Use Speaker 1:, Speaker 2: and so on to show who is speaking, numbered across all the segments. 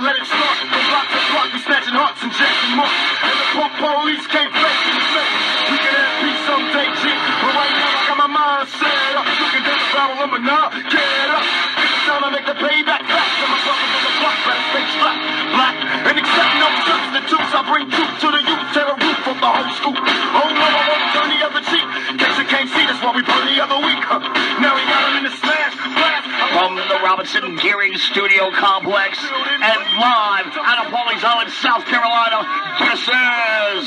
Speaker 1: let it start. From block to block, we snatching hearts and jacking more. And the punk police can't fake it. We can have peace someday, G. But right now I got my mind set up. Looking down the barrel of my now, get up. It's time to make the payback back. And my brothers on the block better stay strapped. Black and accept no substitutes. I bring truth to the youth, tear the roof off the whole school. Oh no, I won't turn the other cheek. Guess you can't see, that's why we burn the other week. Now we got him in the smash, blast.
Speaker 2: From the Robinson Gearing Studio Complex and live out of Pauly's Island, South Carolina, this is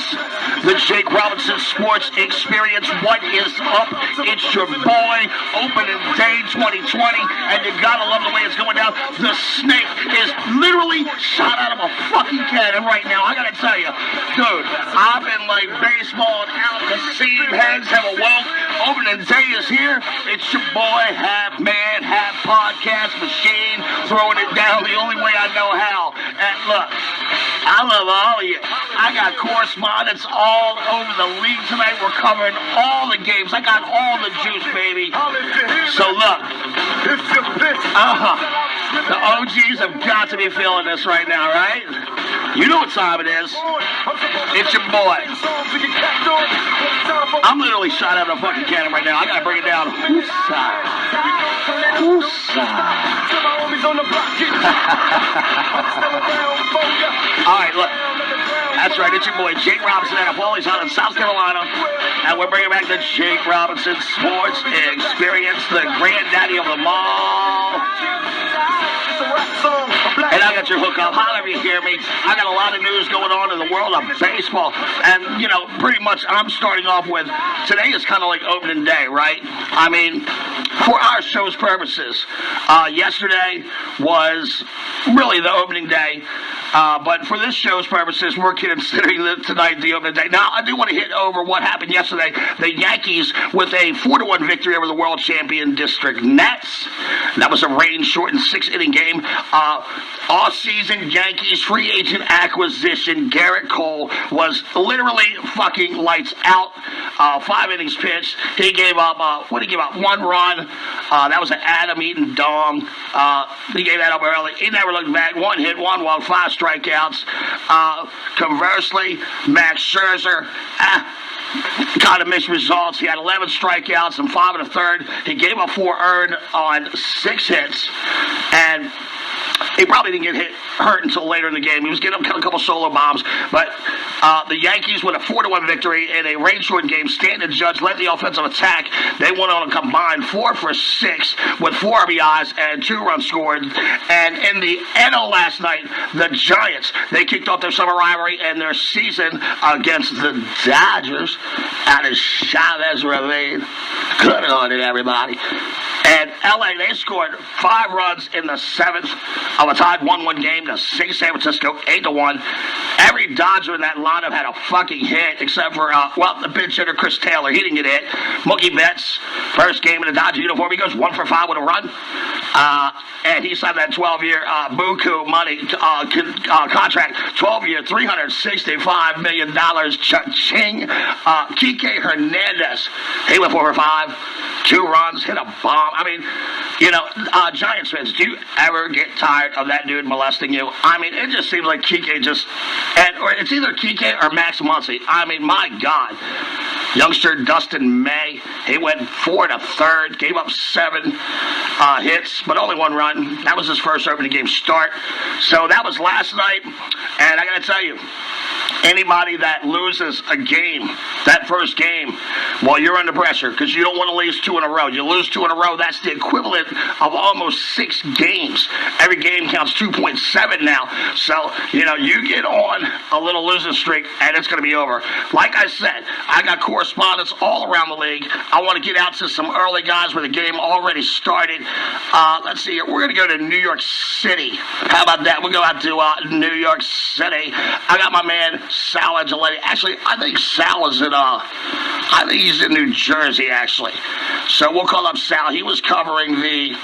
Speaker 2: the Jake Robinson Sports Experience. What is up? It's your boy, opening day 2020, and you gotta love the way it's going down. The snake is literally shot out of a fucking cannon right now. I gotta tell you, dude, I've been like baseball and out. The same heads have awoke. Opening day is here. It's your boy, half man, half podcast machine, throwing it down the only way I know how. And look, I love all of you. I got correspondents all over the league tonight. We're covering all the games. I got all the juice, baby. So look, the OGs have got to be feeling this right now, right? You know what time it is. It's your boy. I'm literally shot out of a fucking cannon right now. I gotta bring it down. All right, look. That's right, it's your boy, Jake Robinson out of Pauly's Island, South Carolina. And we're bringing back the Jake Robinson Sports Experience, the granddaddy of them all. And I got your hook up. However you hear me. I got a lot of news going on in the world of baseball. And, you know, pretty much I'm starting off with, today is kind of like opening day, right? I mean, for our show's purposes, yesterday was really the opening day. But for this show's purposes, we're considering tonight the opening day. Now, I do want to hit over what happened yesterday. The Yankees with a 4-1 victory over the world champion District Nets. That was a rain-shortened 6-inning game. Off-season Yankees free agent acquisition Garrett Cole was literally fucking lights out. 5 innings pitched. He gave up, One run. That was an Adam Eaton dong. He gave that up early. He never looked back. 1 hit, 1 walk, 5 strikeouts. Conversely, Max Scherzer, kind of mixed results. He had 11 strikeouts and 5 1/3. He gave up 4 earned on 6 hits, and he probably didn't get hurt until later in the game. He was getting a couple solo bombs. But the Yankees with a 4-1 victory in a rain-shortened game. Stanton Judge led the offensive attack. They went on a combined 4 for 6 with 4 RBIs and 2 runs scored. And in the NL last night, the Giants, they kicked off their summer rivalry and their season against the Dodgers out of Chavez Ravine. Good on it, everybody. And LA, they scored 5 runs in the 7th of a tied 1-1 game to sink San Francisco 8-1. Every Dodger in that lineup had a fucking hit except for, the pinch hitter Chris Taylor. He didn't get hit. Mookie Betts, first game in the Dodger uniform, he goes 1 for 5 with a run. And he signed that 12-year buku money contract, 12-year, $365 million. Cha-ching. Kike Hernandez, he went 4 for 5, 2 runs, hit a bomb. I mean, you know, Giants fans, do you ever get tired of that dude molesting you? I mean, it just seems like Kike or it's either Kike or Max Muncy. I mean, my God. Youngster Dustin May, he went 4 1/3, gave up 7 hits, but only 1 run. That was his first opening game start. So that was last night, and I got to tell you, anybody that loses a game, that first game, well, you're under pressure because you don't want to lose 2 in a row. You lose 2 in a row, that's the equivalent of almost 6 games. Every game counts 2.7 now. So, you know, you get on a little losing streak, and it's going to be over. Like I said, I got correspondents all around the league. I want to get out to some early guys where the game already started. Let's see here. We're going to go to New York City. How about that? We'll go out to New York City. I got my man Sal Angeletti. Actually, I think Sal is I think he's in New Jersey, actually. So we'll call up Sal. He was covering the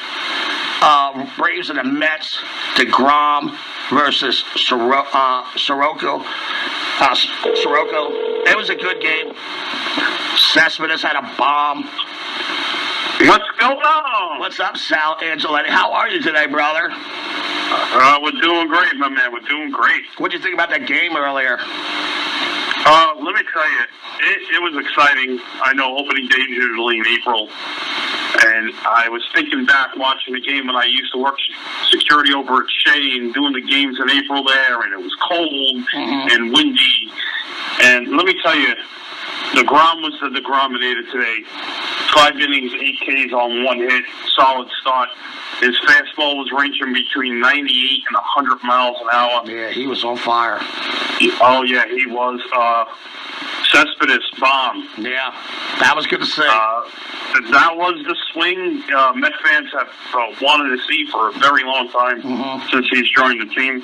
Speaker 2: Braves and the Mets, DeGrom versus Soroka. It was a good game. Cespedes had a bomb.
Speaker 3: What's going on?
Speaker 2: What's up, Sal Angeletti? How are you today, brother?
Speaker 3: We're doing great, my man. We're doing great.
Speaker 2: What did you think about that game earlier?
Speaker 3: Let me tell you, it was exciting. I know opening day is usually in April, and I was thinking back watching the game when I used to work security over at Shea and doing the games in April there, and it was cold and windy. And let me tell you, DeGrom was the DeGrominator today. 5 innings, 8 Ks on 1 hit, solid start. His fastball was ranging between 98 and 100 miles an hour.
Speaker 2: Yeah, he was on fire.
Speaker 3: Oh, yeah, he was. Cespedes bomb.
Speaker 2: Yeah, that was good to see.
Speaker 3: That was the swing Met fans have wanted to see for a very long time since he's joined the team.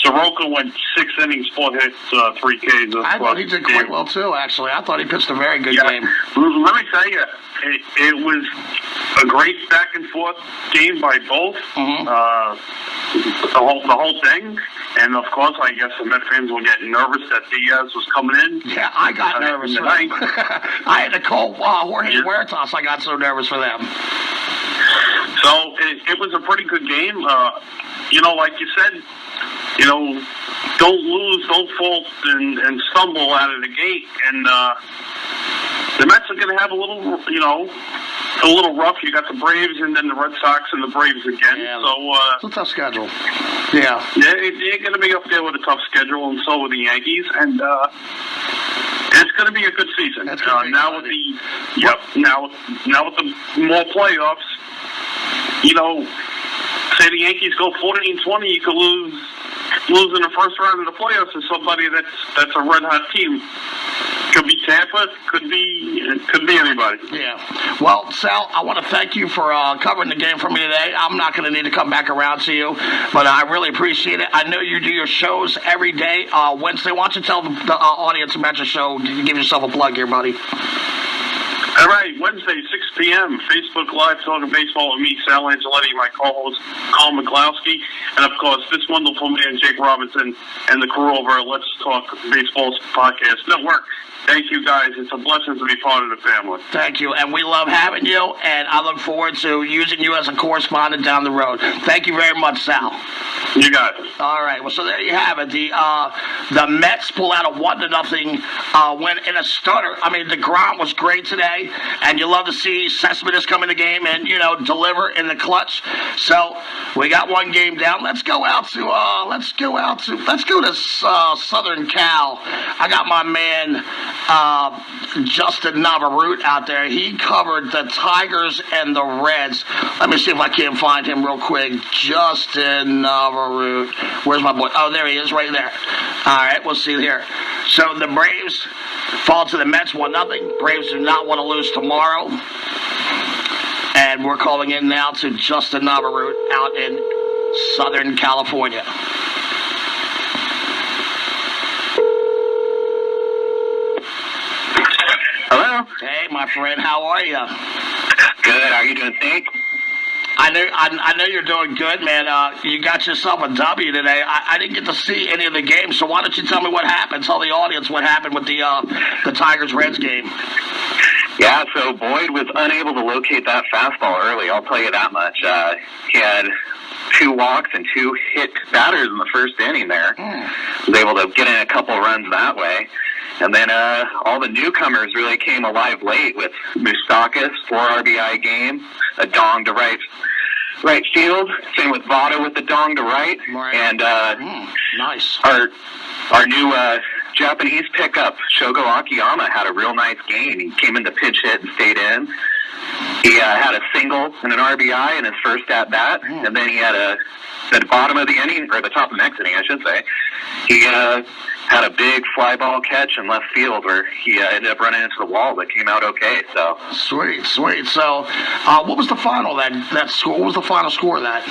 Speaker 3: Soroka went 6 innings, 4 hits, 3 Ks.
Speaker 2: I thought he did quite well, too, actually. I thought he pitched a very good game.
Speaker 3: Let me tell you, it was a great back-and-forth game by both. The whole thing. And, of course, I guess the Met fans were getting nervous that Diaz was coming in.
Speaker 2: Yeah, I got nervous for them. I had to call Jorge Huertas. I got so nervous for them.
Speaker 3: So it was a pretty good game. Like you said, don't lose, don't fall, and stumble out of the gate. And the Mets are going to have a little rough. You got the Braves and then the Red Sox and the Braves again.
Speaker 2: Yeah,
Speaker 3: so
Speaker 2: it's a tough schedule. Yeah.
Speaker 3: They're going to be up there with a tough schedule, and so with the Yankees. And it's going to be a good season. Now with the more playoffs, say the Yankees go 40-20, you could lose in the first round of the playoffs to somebody that's a red hot team. Could be Tampa, could be anybody.
Speaker 2: Yeah. Well, Sal, I want to thank you for covering the game for me today. I'm not going to need to come back around to you, but I really appreciate it. I know you do your shows every day. Wednesday, why don't you tell the audience about your show? Give yourself a plug here, buddy.
Speaker 3: All right, Wednesday, 6 p.m., Facebook Live, Talking Baseball with me, Sal Angeletti, my co-host, Carl McGlowski, and, of course, this wonderful man, Jake Robinson, and the crew over at Let's Talk Baseball Podcast Network. Thank you, guys. It's a blessing to be part of the family.
Speaker 2: Thank you, and we love having you, and I look forward to using you as a correspondent down the road. Thank you very much, Sal.
Speaker 3: You got it.
Speaker 2: All right, well, so there you have it. The Mets pull out a 1-0 win in a stunner. I mean, DeGrom was great today, and you love to see Cespedes come in the game and, deliver in the clutch. So we got one game down. Let's go to Southern Cal. I got my man Justin Navarrete out there. He covered the Tigers and the Reds. Let me see if I can find him real quick. Justin Navarrete. Where's my boy? Oh, there he is, right there. All right, we'll see here. So the Braves fall to the Mets 1-0. Braves do not want to lose tomorrow. And we're calling in now to Justin Navarrete out in Southern California.
Speaker 4: Hello.
Speaker 2: Hey, my friend, how are you?
Speaker 4: Good. How are you doing, Steve?
Speaker 2: I know you're doing good, man. You got yourself a W today. I didn't get to see any of the games, so why don't you tell me what happened? Tell the audience what happened with the Tigers-Reds game.
Speaker 4: Yeah, so Boyd was unable to locate that fastball early, I'll tell you that much. He had 2 walks and 2 hit batters in the first inning there. Was able to get in a couple runs that way. And then all the newcomers really came alive late with Moustakas, 4 RBI game, a dong to right field. Same with Votto with the dong to right. And
Speaker 2: nice.
Speaker 4: Our new Japanese pickup, Shogo Akiyama, had a real nice game. He came in to pinch hit and stayed in. He had a single and an RBI in his first at-bat, and then he had at the bottom of the inning, or the top of the next inning, I should say, he had a big fly ball catch in left field where he ended up running into the wall, but came out okay. So
Speaker 2: sweet. So, what was the final that score? What was the final score of that?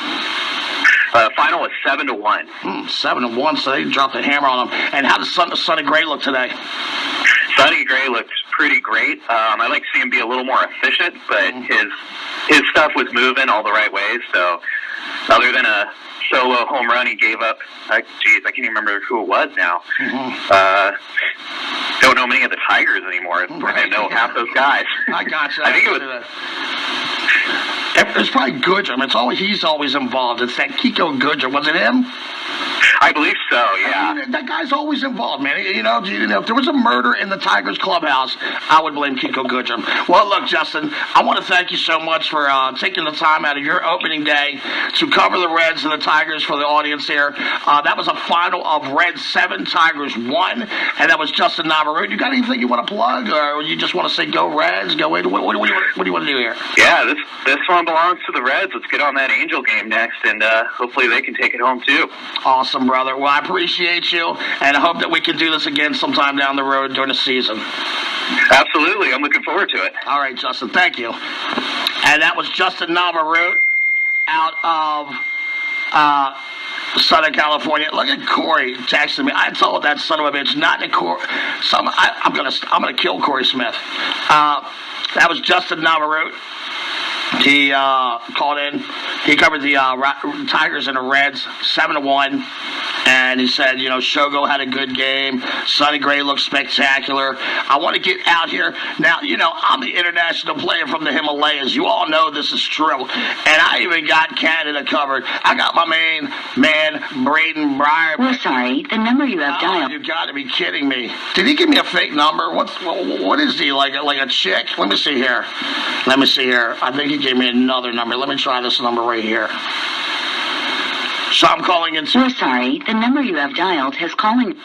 Speaker 4: Final was 7-1.
Speaker 2: 7-1. So they dropped the hammer on them. And how does Sonny Gray look today?
Speaker 4: Sonny Gray looks pretty great. I like to see him be a little more efficient, but his stuff was moving all the right ways. So other than a solo home run he gave up, I can't even remember who it was now. Don't know many of the Tigers anymore. I know half those guys.
Speaker 2: I gotcha.
Speaker 4: I think it was.
Speaker 2: It was probably Goodrum. He's always involved. It's that Kiko Goodrum. Was it him?
Speaker 4: I believe so, yeah.
Speaker 2: I mean, that guy's always involved, man. You know, if there was a murder in the Tigers clubhouse, I would blame Kiko Goodrum. Well, look, Justin, I want to thank you so much for taking the time out of your opening day to cover the Reds and the Tigers for the audience here. That was a final of Reds 7, Tigers 1, and that was Justin Navarrete. You got anything you want to plug, or you just want to say go Reds, go in? What do you want to do here?
Speaker 4: Yeah, this one belongs to the Reds. Let's get on that Angel game next, and hopefully they can take it home too.
Speaker 2: Awesome, brother. Well, I appreciate you, and I hope that we can do this again sometime down the road during the season.
Speaker 4: Absolutely. I'm looking forward to it.
Speaker 2: All right, Justin. Thank you. And that was Justin Navarrete out of Southern California. Look at Corey texting me. I told that son of a bitch not to Corey. I'm gonna kill Corey Smith. That was Justin Navarrete. He called in. He covered the Tigers and the Reds 7-1, and he said, you know, Shogo had a good game. Sonny Gray looked spectacular. I want to get out here now. You know, I'm the international player from the Himalayas. You all know this is true, and I even got Canada covered. I got my main man Braden Breyer.
Speaker 5: We're sorry. The number you have dialed.
Speaker 2: You got to be kidding me! Did he give me a fake number? What is he like a chick? Let me see here. I think he gave me another number. Let me try this number right here. So I'm calling in.
Speaker 5: We're sorry. The number you have dialed has calling.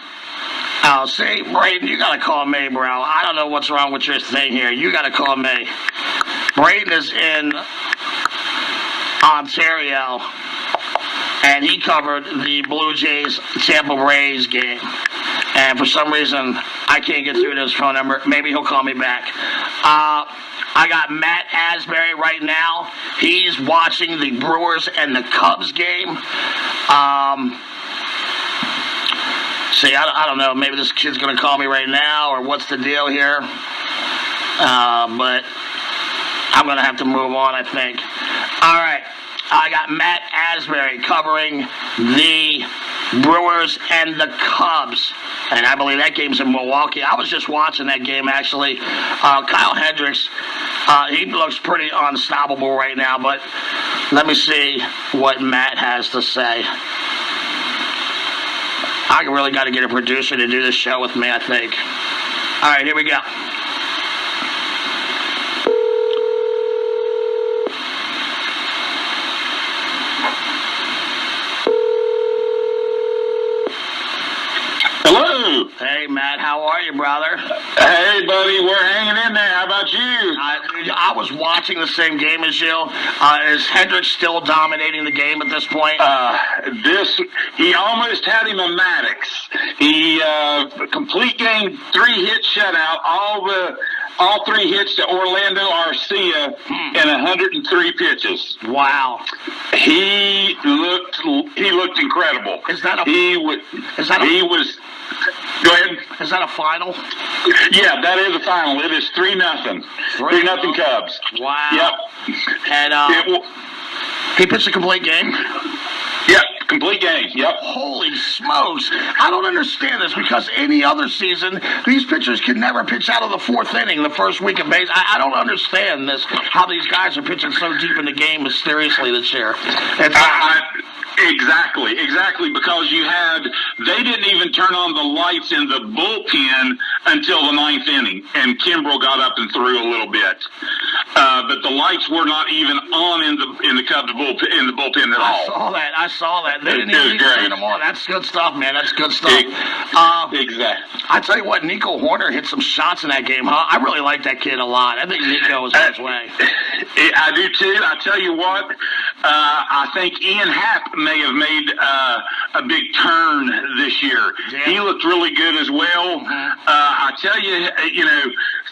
Speaker 2: Oh, see, Braden, you gotta call me, bro. I don't know what's wrong with your thing here. You gotta call me. Braden is in Ontario, and he covered the Blue Jays Tampa Rays game. And for some reason, I can't get through to his phone number. Maybe he'll call me back. I got Matt Asbury right now. He's watching the Brewers and the Cubs game. See, I don't know. Maybe this kid's going to call me right now, or what's the deal here? But I'm going to have to move on, I think. All right. I got Matt Asbury covering the Brewers and the Cubs. And I believe that game's in Milwaukee. I was just watching that game, actually. Kyle Hendricks, he looks pretty unstoppable right now. But let me see what Matt has to say. I really got to get a producer to do this show with me, I think. All right, here we go.
Speaker 6: Hello.
Speaker 2: Hey, Matt, how are you, brother?
Speaker 6: Hey, buddy, we're hanging in there. How about you?
Speaker 2: I was watching the same game as you. Is Hendricks still dominating the game at this point?
Speaker 6: He almost had him a Maddox. He complete game, 3-hit shutout, all 3 hits to Orlando Arcia in 103 pitches.
Speaker 2: Wow.
Speaker 6: He looked incredible.
Speaker 2: Is that a
Speaker 6: Go ahead.
Speaker 2: Is that a final?
Speaker 6: Yeah, that is a final. It is 3-0. 3-0 Cubs.
Speaker 2: Wow.
Speaker 6: Yep.
Speaker 2: And he pitched a complete game?
Speaker 6: Yep, complete game. Yep.
Speaker 2: Holy smokes. I don't understand this, because any other season, these pitchers can never pitch out of the 4th inning, the first week of base. I don't understand this, how these guys are pitching so deep in the game mysteriously this year.
Speaker 6: Exactly, because they didn't even turn on the lights in the bullpen until the 9th inning, and Kimbrel got up and threw a little bit. But the lights were not even on in the Cubs bullpen at all.
Speaker 2: I saw that. They didn't even turn them on. That's good stuff, man. That's good stuff.
Speaker 6: Exactly.
Speaker 2: I tell you what, Nico Horner hit some shots in that game, huh? I really like that kid a lot. I think Nico was on his way.
Speaker 6: I do too. I tell you what, I think Ian Happ may have made a big turn this year. Yeah. He looked really good as well. I tell you,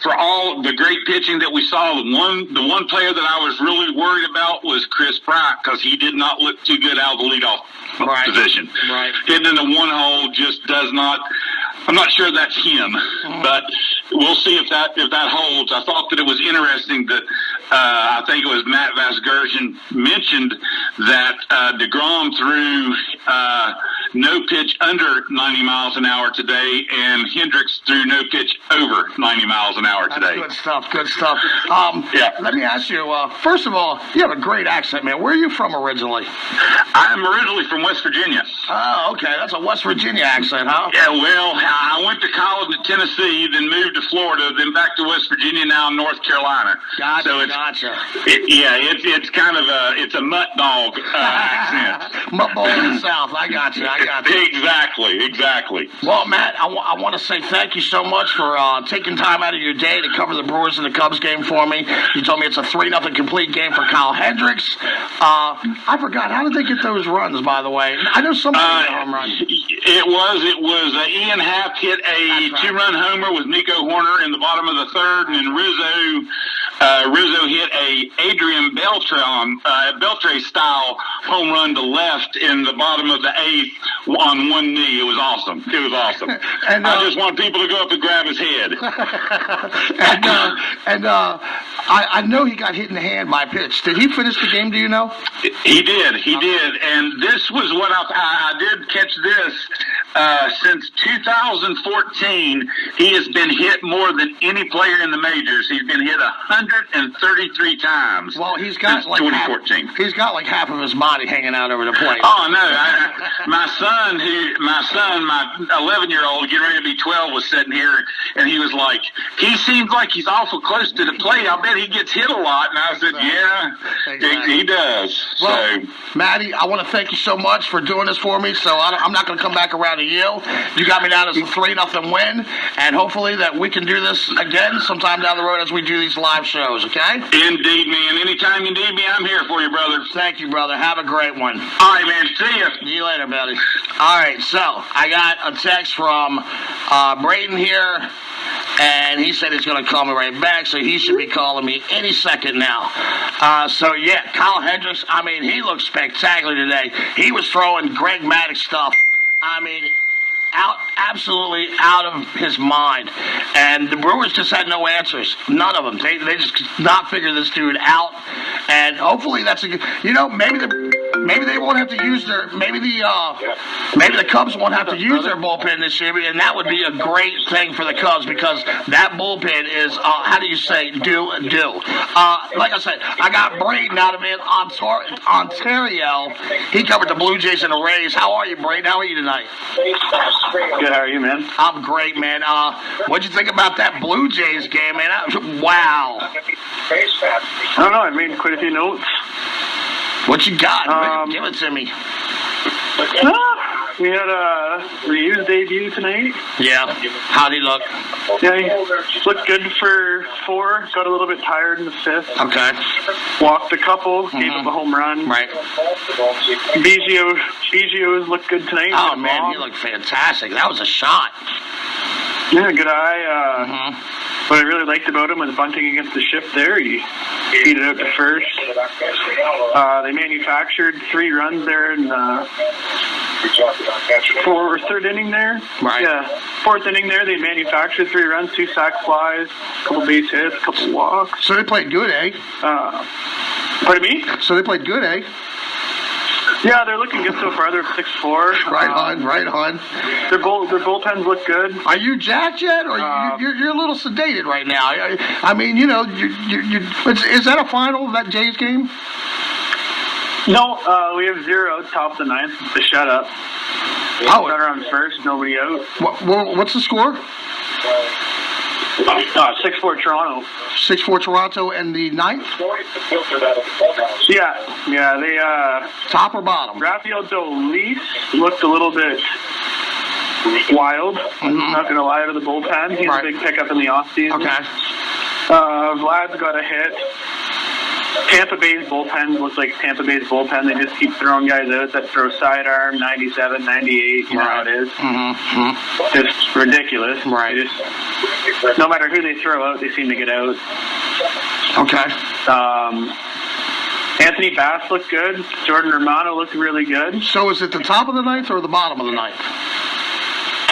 Speaker 6: for all the great pitching that we saw, the one player that I was really worried about was Chris Pratt, because he did not look too good out of the leadoff position. Right. Hitting in the 1 hole just does not. I'm not sure that's him, but we'll see if that holds. I thought that it was interesting that I think it was Matt Vasgersian mentioned that DeGrom threw no pitch under 90 miles an hour today, and Hendricks threw no pitch over 90 miles an hour today.
Speaker 2: Good stuff. Good stuff.
Speaker 6: Yeah.
Speaker 2: Let me ask you. First of all, you have a great accent, man. Where are you from originally?
Speaker 6: I'm originally from West Virginia.
Speaker 2: Oh, okay. That's a West Virginia accent, huh?
Speaker 6: Yeah, well, I went to college in Tennessee, then moved to Florida, then back to West Virginia, now in North Carolina.
Speaker 2: Gotcha.
Speaker 6: So
Speaker 2: Gotcha.
Speaker 6: It's kind of it's a mutt dog accent.
Speaker 2: Mutt ball in the South. I got you.
Speaker 6: Exactly.
Speaker 2: Well, Matt, I want to say thank you so much for taking time out of your day to cover the Brewers and the Cubs game for me. You told me it's a 3-0 complete game for Kyle Hendricks. I forgot. How did they get those runs, by the way? I know somebody hit a home run.
Speaker 6: It was Ian Happ hit a 2-run homer with Nico Horner in the bottom of the third, and then Rizzo hit a Adrian Beltre style home run to left in the bottom of the eighth on one knee. It was awesome. And I just want people to go up and grab his head.
Speaker 2: I know he got hit in the hand by a pitch. Did he finish the game? Do you know?
Speaker 6: He did, and this was what I did catch this. Since 2014, he has been hit more than any player in the majors. He's been hit 133 times.
Speaker 2: Well, he's got like
Speaker 6: 2014.
Speaker 2: He's got like half of his body hanging out over the plate.
Speaker 6: Oh no! My 11-year-old, getting ready to be 12, was sitting here, and he was like, "He seems like he's awful close to the plate. I bet he gets hit a lot." And I said, "Yeah, exactly. He does."
Speaker 2: Well, Matty, I want to thank you so much for doing this for me. So I'm not going to come back around to you. You got me down as a 3-0 win, and hopefully that we can do this again sometime down the road as we do these live shows. Okay?
Speaker 6: Indeed, man. Anytime you need me, I'm here for you, brother.
Speaker 2: Thank you, brother. Have a great one.
Speaker 6: All right, man. See ya.
Speaker 2: See you later, buddy. All right, so I got a text from Brayden here, and he said he's going to call me right back, so he should be calling me any second now. So, yeah, Kyle Hendricks, I mean, he looked spectacular today. He was throwing Greg Maddux stuff. I mean, absolutely out of his mind. And the Brewers just had no answers. None of them. They just could not figure this dude out. And hopefully that's a good, maybe they won't have to use maybe the Cubs won't have to use their bullpen this year, and that would be a great thing for the Cubs because that bullpen is, how do you say, do. Like I said, I got Brayden out of Ontario. He covered the Blue Jays and the Rays. How are you, Brayden? How are you tonight?
Speaker 7: Good, how are you, man?
Speaker 2: I'm great, man. What'd you think about that Blue Jays game, man? Wow.
Speaker 7: I don't know, I made quite a few notes.
Speaker 2: What you got? Give it to me.
Speaker 7: We had a Ryu's debut tonight.
Speaker 2: Yeah. How'd he look?
Speaker 7: Yeah, he looked good for 4. Got a little bit tired in the 5th.
Speaker 2: Okay.
Speaker 7: Walked a couple. Gave up a home run.
Speaker 2: Right.
Speaker 7: Biggio's looked good tonight.
Speaker 2: Oh, man, he looked fantastic. That was a shot.
Speaker 7: Yeah, good eye. What I really liked about him was bunting against the shift there. He beat it out to first. They manufactured 3 runs there in the 3rd inning there.
Speaker 2: Right.
Speaker 7: Yeah, 4th inning there. They manufactured 3 runs, 2 sac flies, a couple base hits, a couple walks.
Speaker 2: So they played good, eh?
Speaker 7: Pardon me?
Speaker 2: So they played good, eh?
Speaker 7: Yeah, they're looking good so far. They're 6-4.
Speaker 2: Right on.
Speaker 7: Their bullpens look good.
Speaker 2: Are you jacked yet, or you're a little sedated right now? I mean, you is that a final, that Jays game?
Speaker 7: No, we have 0 top of the 9th. It's a shutout. Runner on first, nobody out.
Speaker 2: What's the score?
Speaker 7: 6-4 Toronto.
Speaker 2: 6-4 Toronto and the 9th?
Speaker 7: Yeah, they
Speaker 2: top or bottom?
Speaker 7: Rafael Dolis looked a little bit wild. Not gonna lie, to the bullpen. He's a big pickup in the offseason.
Speaker 2: Okay.
Speaker 7: Vlad's got a hit. Tampa Bay's bullpen looks like Tampa Bay's bullpen. They just keep throwing guys out that throw sidearm, 97, 98. You know how it is. Just ridiculous.
Speaker 2: Right.
Speaker 7: No matter who they throw out, they seem to get out.
Speaker 2: Okay.
Speaker 7: Anthony Bass looked good. Jordan Romano looked really good.
Speaker 2: So is it the top of the 9th or the bottom of the 9th?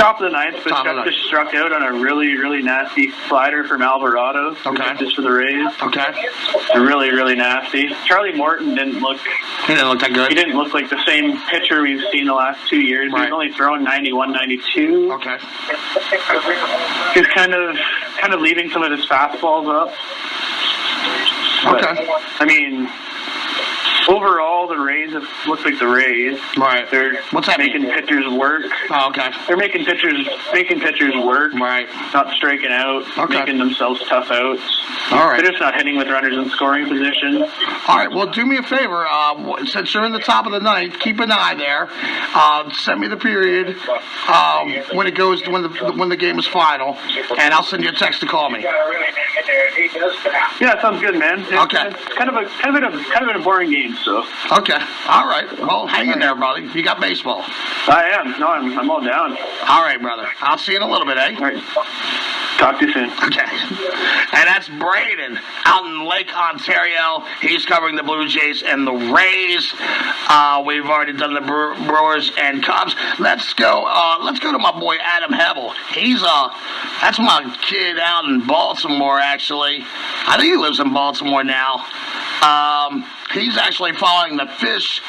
Speaker 7: Top of the ninth, but
Speaker 2: Top of the
Speaker 7: just struck out on a really, really nasty slider from Alvarado.
Speaker 2: Okay.
Speaker 7: Just for the Rays.
Speaker 2: Okay.
Speaker 7: Really, really nasty. Charlie Morton didn't look.
Speaker 2: He didn't look that good.
Speaker 7: He didn't look like the same pitcher we've seen the last 2 years.
Speaker 2: Right.
Speaker 7: He's only thrown 91, 92.
Speaker 2: Okay.
Speaker 7: He's kind of leaving some of his fastballs up.
Speaker 2: Okay.
Speaker 7: But, I mean, overall, the Rays have looked like the Rays.
Speaker 2: Right.
Speaker 7: They're
Speaker 2: What's that
Speaker 7: making
Speaker 2: mean?
Speaker 7: pitchers work.
Speaker 2: Oh, okay.
Speaker 7: They're making pitchers work.
Speaker 2: Right.
Speaker 7: Not striking out.
Speaker 2: Okay.
Speaker 7: Making themselves tough outs.
Speaker 2: All right.
Speaker 7: They're just not hitting with runners in scoring position.
Speaker 2: All right. Well, do me a favor. Since you're in the top of the ninth, keep an eye there. Send me the period when it goes when the game is final, and I'll send you a text to call me.
Speaker 7: Yeah, sounds good, man.
Speaker 2: Okay.
Speaker 7: It's kind of been a boring game, so.
Speaker 2: Okay. All right. Well, hang in there, buddy. You got baseball.
Speaker 7: I am. No, I'm all down.
Speaker 2: All right, brother. I'll see you in a little bit, eh?
Speaker 7: All right. Talk to you soon.
Speaker 2: Okay. And that's Braden out in Lake Ontario. He's covering the Blue Jays and the Rays. We've already done the Brewers and Cubs. Let's go to my boy Adam Hebel. That's my kid out in Baltimore, actually. I think he lives in Baltimore now. He's actually following the Fish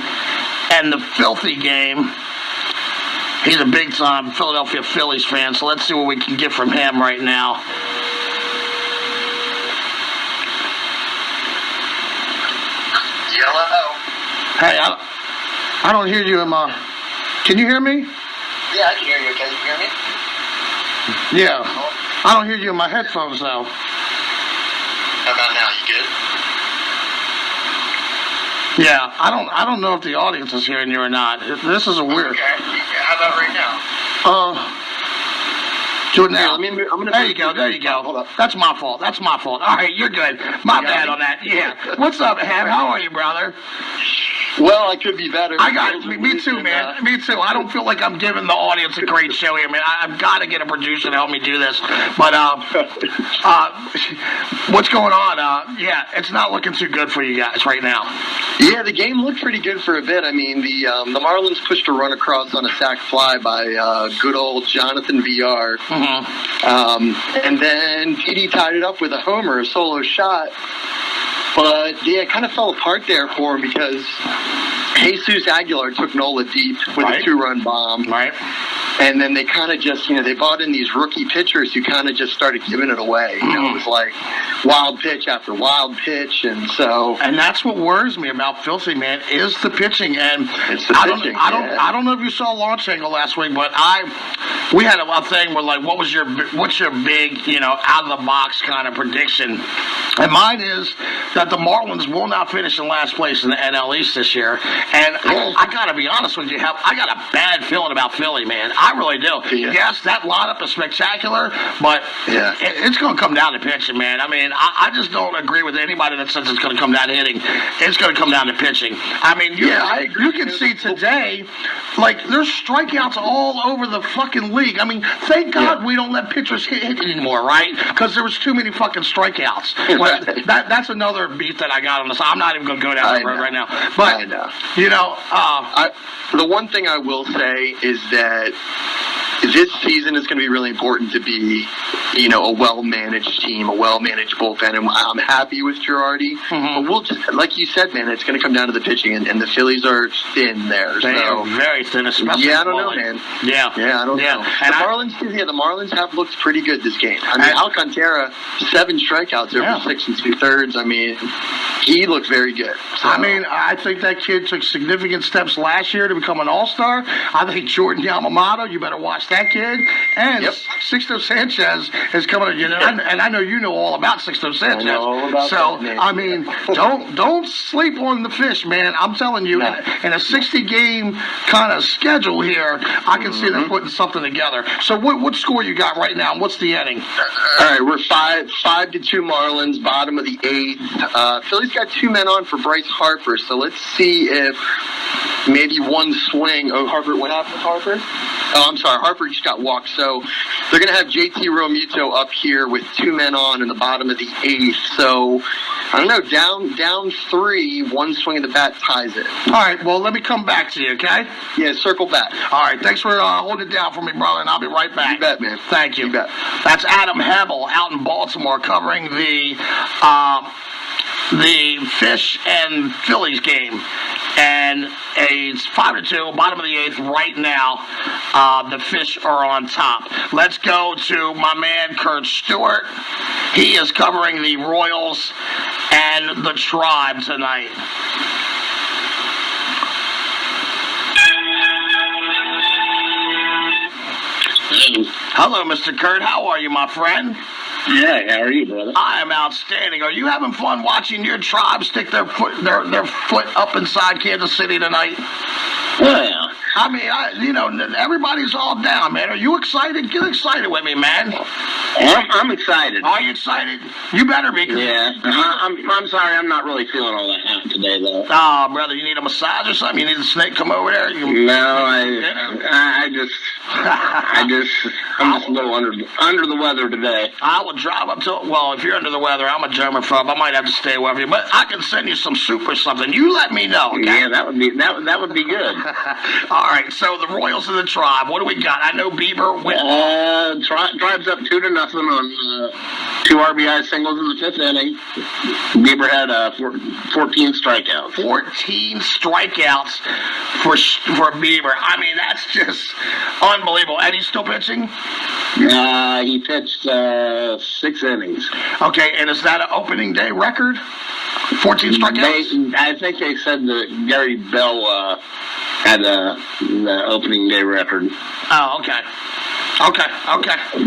Speaker 2: and the Filthy game. He's a big-time Philadelphia Phillies fan, so let's see what we can get from him right now.
Speaker 8: Hello.
Speaker 2: Hey, I don't hear you in my... Can you hear me?
Speaker 8: Yeah, I can hear you. Can you hear me?
Speaker 2: Yeah. I don't hear you in my headphones, though.
Speaker 8: How about now? You good?
Speaker 2: Yeah, I don't know if the audience is hearing you or not. This is a weird...
Speaker 8: Okay. How about right now?
Speaker 2: Do it now.
Speaker 8: Here, I'm gonna
Speaker 2: there you go. There you go.
Speaker 8: Hold up.
Speaker 2: That's my fault. That's my fault. All right, you're good. My bad on that. Yeah. What's up, Ham? How are you, brother?
Speaker 8: Well, I could be better.
Speaker 2: I got me too, man. Me too. I don't feel like I'm giving the audience a great show here, man. I've got to get a producer to help me do this. But what's going on? Yeah, it's not looking too good for you guys right now.
Speaker 8: Yeah, the game looked pretty good for a bit. I mean, the Marlins pushed a run across on a sac fly by good old Jonathan VR.
Speaker 2: Mm-hmm.
Speaker 8: And then PD tied it up with a homer, a solo shot. But, yeah, it kind of fell apart there for him because Jesus Aguilar took Nola deep with a 2-run bomb.
Speaker 2: Right.
Speaker 8: And then they kind of just, they brought in these rookie pitchers who kind of just started giving it away. It was like wild pitch after wild pitch, and so...
Speaker 2: And that's what worries me about Filthy, man, is the pitching. And
Speaker 8: it's the pitching,
Speaker 2: I don't know if you saw Launch Angle last week, but we had a thing where, like, what's your big, out-of-the-box kind of prediction? And mine is that the Marlins will not finish in last place in the NL East this year. And I got to be honest with you, I got a bad feeling about Philly, man. I really do.
Speaker 8: Yeah.
Speaker 2: Yes, that lineup is spectacular, but it's going to come down to pitching, man. I mean, I just don't agree with anybody that says it's going to come down to hitting. It's going to come down to pitching. I mean, you can see today, like, there's strikeouts all over the fucking league. I mean, thank God we don't let pitchers hit anymore, right? Because there was too many fucking strikeouts. Well, that's another beat that I got on this. I'm not even going to go down that road right now. But,
Speaker 8: the one thing I will say is that this season is going to be really important to be, a well-managed team, a well-managed bullpen, and I'm happy with Girardi. But we'll just, like you said, man, it's going to come down to the pitching, and the Phillies are thin there.
Speaker 2: They are very thin, especially
Speaker 8: I don't know, man.
Speaker 2: Yeah,
Speaker 8: I don't know.
Speaker 2: And
Speaker 8: the Marlins have looked pretty good this game. I mean, Alcantara, 7 strikeouts over 6 2/3. I mean, he looked very good. So.
Speaker 2: I mean, I think that kid took significant steps last year to become an all-star. I think Jordan Yamamoto, you better watch that kid. And Sixto Sanchez is coming, and I know you know all about Sixto Sanchez.
Speaker 8: I know all about that, man.
Speaker 2: I mean, don't sleep on the Fish, man. I'm telling you, in a 60-game kind of schedule here, I can see them putting something together. So what score you got right now? What's the inning?
Speaker 8: All right, we're 5-2 Marlins, bottom of the 8th. Philly's got 2 men on for Bryce Harper, so let's see if maybe one swing. Oh, Harper, what happened with Harper? Oh, I'm sorry, Harper just got walked. So they're going to have JT Realmuto up here with 2 men on in the bottom of the 8th. So I don't know. Down 3, one swing of the bat ties it.
Speaker 2: All right, well, let me come back to you, okay?
Speaker 8: Yeah, circle back.
Speaker 2: All right, thanks for holding it down for me, brother, and I'll be right back.
Speaker 8: You bet, man.
Speaker 2: Thank you.
Speaker 8: You bet.
Speaker 2: That's Adam Hebel out in Baltimore covering the Fish and Phillies game. And it's 5-2, bottom of the 8th right now. The Fish are on top. Let's go to my man Kurt Stewart. He is covering the Royals and the Tribe tonight. Hello, Mr. Kurt. How are you, my friend?
Speaker 9: Yeah, how are you, brother?
Speaker 2: I am outstanding. Are you having fun watching your Tribe stick their foot up inside Kansas City tonight?
Speaker 9: Oh, yeah.
Speaker 2: I mean, everybody's all down, man. Are you excited? Get excited with me, man.
Speaker 9: I'm excited.
Speaker 2: Are you excited? You better be.
Speaker 9: Yeah. I'm sorry, I'm not really feeling all that hot today, though.
Speaker 2: Oh, brother, you need a massage or something? You need a snake come over there?
Speaker 9: No, I'm just a little under the weather today.
Speaker 2: I would drive up to. Well, if you're under the weather, I'm a germaphobe. I might have to stay away from you, but I can send you some soup or something. You let me know. Okay?
Speaker 9: Yeah, that would be good.
Speaker 2: All right, so the Royals and the Tribe. What do we got? I know Bieber went.
Speaker 9: Tribe's up 2-0 on 2 RBI singles in the 5th inning. Bieber had 14 strikeouts.
Speaker 2: 14 strikeouts for Bieber. I mean, that's just unbelievable. And he's still pitching?
Speaker 9: He pitched 6 innings.
Speaker 2: Okay, and is that an opening day record? 14 strikeouts?
Speaker 9: I think they said that Gary Bell had the opening day record.
Speaker 2: Oh, okay.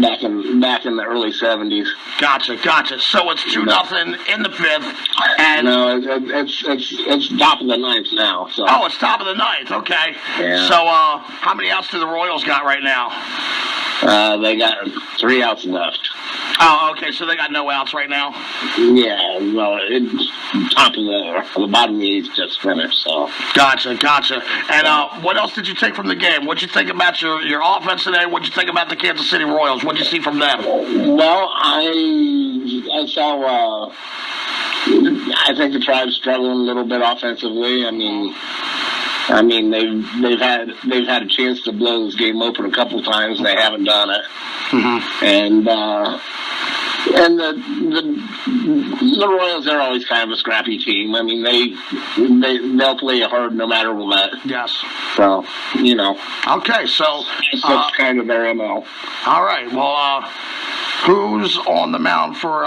Speaker 9: Back in the early 70s.
Speaker 2: Gotcha. So it's 2-0 in the 5th, and
Speaker 9: no, it's top of the 9th now. So.
Speaker 2: Oh, it's top of the 9th. Okay.
Speaker 9: Yeah.
Speaker 2: So how many outs do the Royals got right now?
Speaker 9: They got 3 outs left.
Speaker 2: Oh, okay. So they got no outs right now.
Speaker 9: Yeah. Well, it's top of the bottom of the 8th just finished. So.
Speaker 2: Gotcha. And what else did you take from the game? What'd you think about your offense today? What'd you think about the Kansas City Royals? What'd you see from them?
Speaker 9: Well, I saw. I think the Tribe's struggling a little bit offensively. I mean, they've had a chance to blow this game open a couple of times. They haven't done it. Mm-hmm. And the Royals are always kind of a scrappy team. I mean, they'll play hard no matter what.
Speaker 2: Yes.
Speaker 9: So
Speaker 2: Okay, so
Speaker 9: that's kind of their MO.
Speaker 2: All right. Well, who's on the mound for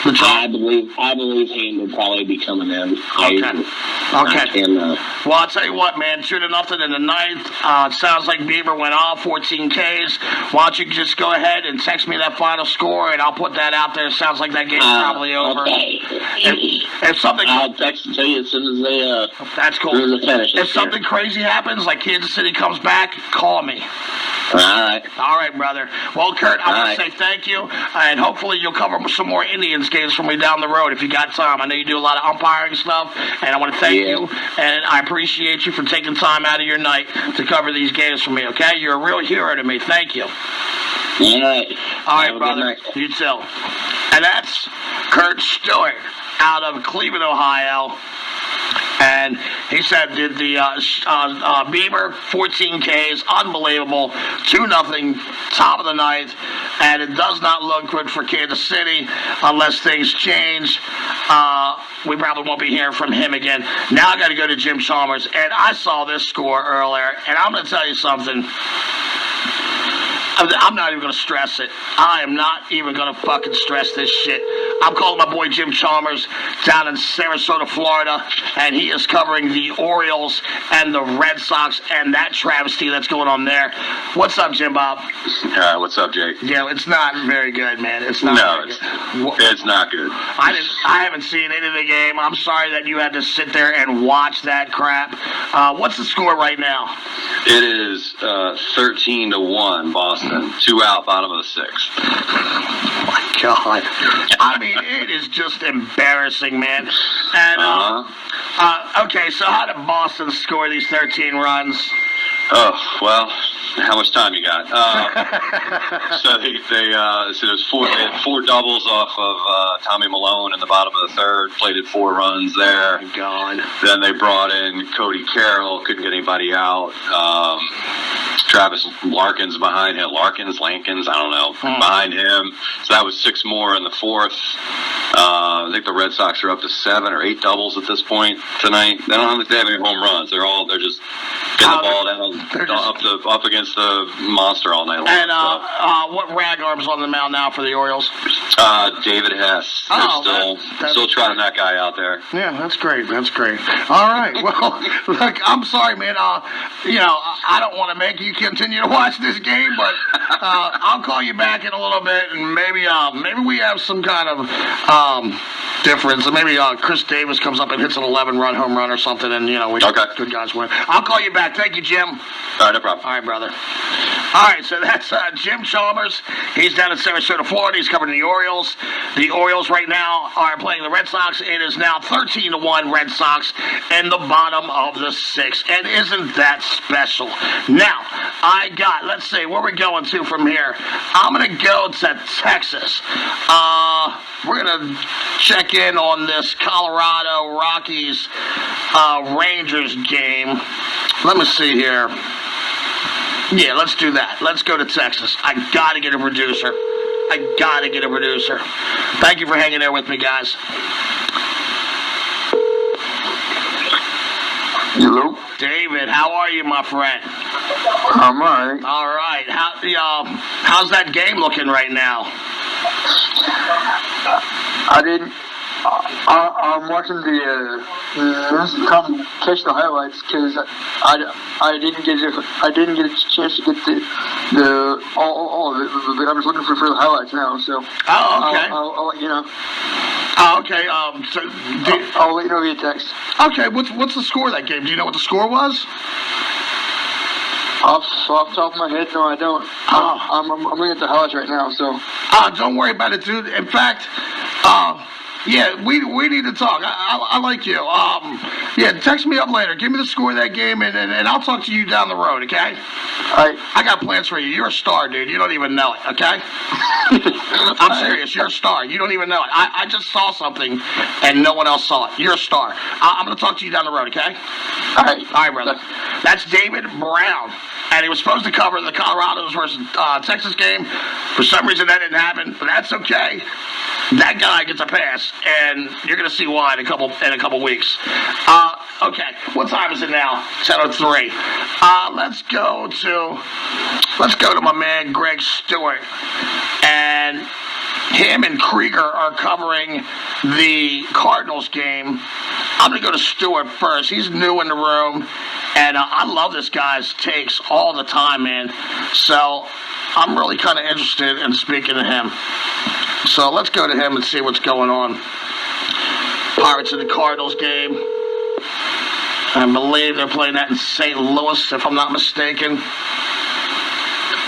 Speaker 2: the Tribe?
Speaker 9: I believe Hayden will probably be coming in.
Speaker 2: Okay. Well, I'll tell you what, man. 2-0 in the 9th. It sounds like Bieber went off 14 Ks. Why don't you just go ahead and text me that final score, and I'll put that out there. It sounds like that game's probably over.
Speaker 9: Okay.
Speaker 2: If something,
Speaker 9: I'll text it to you as soon as they.
Speaker 2: That's cool.
Speaker 9: As soon as they finish
Speaker 2: if something crazy happens, like Kansas City comes back, call me.
Speaker 9: All
Speaker 2: right, brother. Well, Kurt, I want to say thank you, and hopefully you'll cover some more Indians games for me down the road if you got time. I know you do a lot of umpiring stuff, and I want to thank you, and I appreciate you for taking time out of your night to cover these games for me, okay? You're a real hero to me. Thank you.
Speaker 9: All right,
Speaker 2: brother. You too. And that's Kurt Stewart out of Cleveland, Ohio. And he said the Bieber, 14 Ks, unbelievable, 2-0, top of the 9th, and it does not look good for Kansas City unless things change. We probably won't be hearing from him again. Now I got to go to Jim Chalmers, and I saw this score earlier, and I'm going to tell you something. I'm not even going to stress it. I am not even going to fucking stress this shit. I'm calling my boy Jim Chalmers down in Sarasota, Florida, and he is covering the Orioles and the Red Sox and that travesty that's going on there. What's up, Jim Bob?
Speaker 10: What's up, Jake?
Speaker 2: Yeah, it's not very good, man. It's not.
Speaker 10: No, it's not good.
Speaker 2: I haven't seen any of the game. I'm sorry that you had to sit there and watch that crap. What's the score right now?
Speaker 10: It is 13-1 Boston. 2 out, bottom of the 6th.
Speaker 2: Oh my God! I mean, it is just embarrassing, man. And okay, so how did Boston score these 13 runs?
Speaker 10: Oh, well, how much time you got? So they there's they had 4 doubles off of Tommy Malone in the bottom of the third, plated 4 runs there.
Speaker 2: Oh, God.
Speaker 10: Then they brought in Cody Carroll, couldn't get anybody out. Travis Larkins behind him. Lankins, I don't know, behind him. So that was 6 more in the fourth. I think the Red Sox are up to 7 or 8 doubles at this point tonight. I don't think they have any home runs. They're just getting the ball down up against the monster all night long.
Speaker 2: And what rag arm's on the mound now for the Orioles?
Speaker 10: David Hess. They're still trotting that guy out there.
Speaker 2: Yeah, that's great. That's great. All right. Well, look, I'm sorry, man. I don't want to make you continue to watch this game, but I'll call you back in a little bit, and maybe we have some kind of difference. And maybe Chris Davis comes up and hits an 11-run home run or something, and good guys win. I'll call you back. Thank you, Jim.
Speaker 10: All right, no problem.
Speaker 2: All right, brother. All right, so that's Jim Chalmers. He's down in Sarasota, Florida. He's covering the Orioles. The Orioles right now are playing the Red Sox. It is now 13-1 Red Sox in the bottom of the 6th. And isn't that special? Now, let's see, where are we going to from here? I'm going to go to Texas. We're going to check in on this Colorado Rockies Rangers game. Let me see here. Yeah, let's do that. Let's go to Texas. I got to get a producer. Thank you for hanging there with me, guys.
Speaker 11: Hello?
Speaker 2: David, how are you, my friend?
Speaker 11: I'm all right.
Speaker 2: All right. How's that game looking right now?
Speaker 11: I'm watching come catch the highlights because I didn't get a chance to get all of it. I'm just looking for the highlights now. So.
Speaker 2: Oh, okay.
Speaker 11: I'll let you know.
Speaker 2: Oh, okay.
Speaker 11: I'll let you know via text.
Speaker 2: Okay. What's the score of that game? Do you know what the score was?
Speaker 11: Off the top of my head, no, I don't. I'm looking at the highlights right now. So.
Speaker 2: Don't worry about it, dude. In fact, yeah, we need to talk. I like you. Yeah, text me up later. Give me the score of that game, and I'll talk to you down the road, okay?
Speaker 11: All right.
Speaker 2: I got plans for you. You're a star, dude. You don't even know it, okay? I'm serious. You're a star. You don't even know it. I just saw something, and no one else saw it. You're a star. I'm going to talk to you down the road, okay?
Speaker 11: All right.
Speaker 2: All right, brother. That's David Brown. And he was supposed to cover the Colorados versus Texas game. For some reason, that didn't happen, but that's okay. That guy gets a pass, and you're going to see why in a couple weeks. Okay, what time is it now? 10:03. Let's go to my man Greg Stewart, and him and Krieger are covering the Cardinals game. I'm going to go to Stewart first. He's new in the room, and I love this guy's takes all the time, man. So I'm really kind of interested in speaking to him. So let's go to him and see what's going on. Pirates and the Cardinals game. I believe they're playing that in St. Louis, if I'm not mistaken.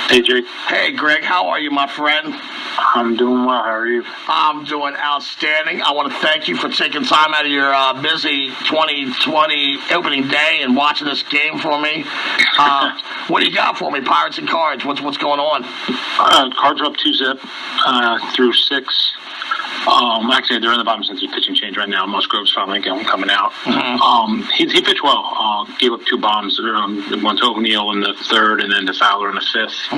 Speaker 12: Hey, Jake.
Speaker 2: Hey, Greg. How are you, my friend?
Speaker 12: I'm doing well. How are you?
Speaker 2: I'm doing outstanding. I want to thank you for taking time out of your busy 2020 opening day and watching this game for me. What do you got for me, Pirates and Cards? What's going on?
Speaker 12: Cards are up 2-zip through 6. Actually, they're in the bottom since the pitching change right now. Musgrove's finally coming out.
Speaker 2: Mm-hmm.
Speaker 12: He pitched well. Gave up 2 bombs. One to O'Neill in the 3rd, and then to Fowler in the 5th.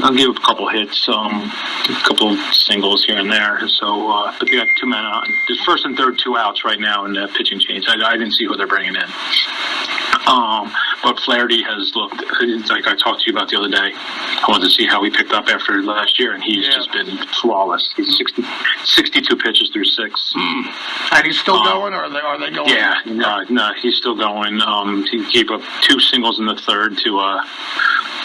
Speaker 12: I'll give up a couple hits, a couple singles here and there. So, but they got 2 men on. There's 1st and 3rd, 2 outs right now in the pitching change. I didn't see who they're bringing in. But Flaherty has looked, like I talked to you about the other day. I wanted to see how he picked up after last year, and he's just been flawless. He's 62 pitches through 6.
Speaker 2: And he's still going, or are they going?
Speaker 12: Yeah, no, he's still going. He gave up 2 singles in the 3rd to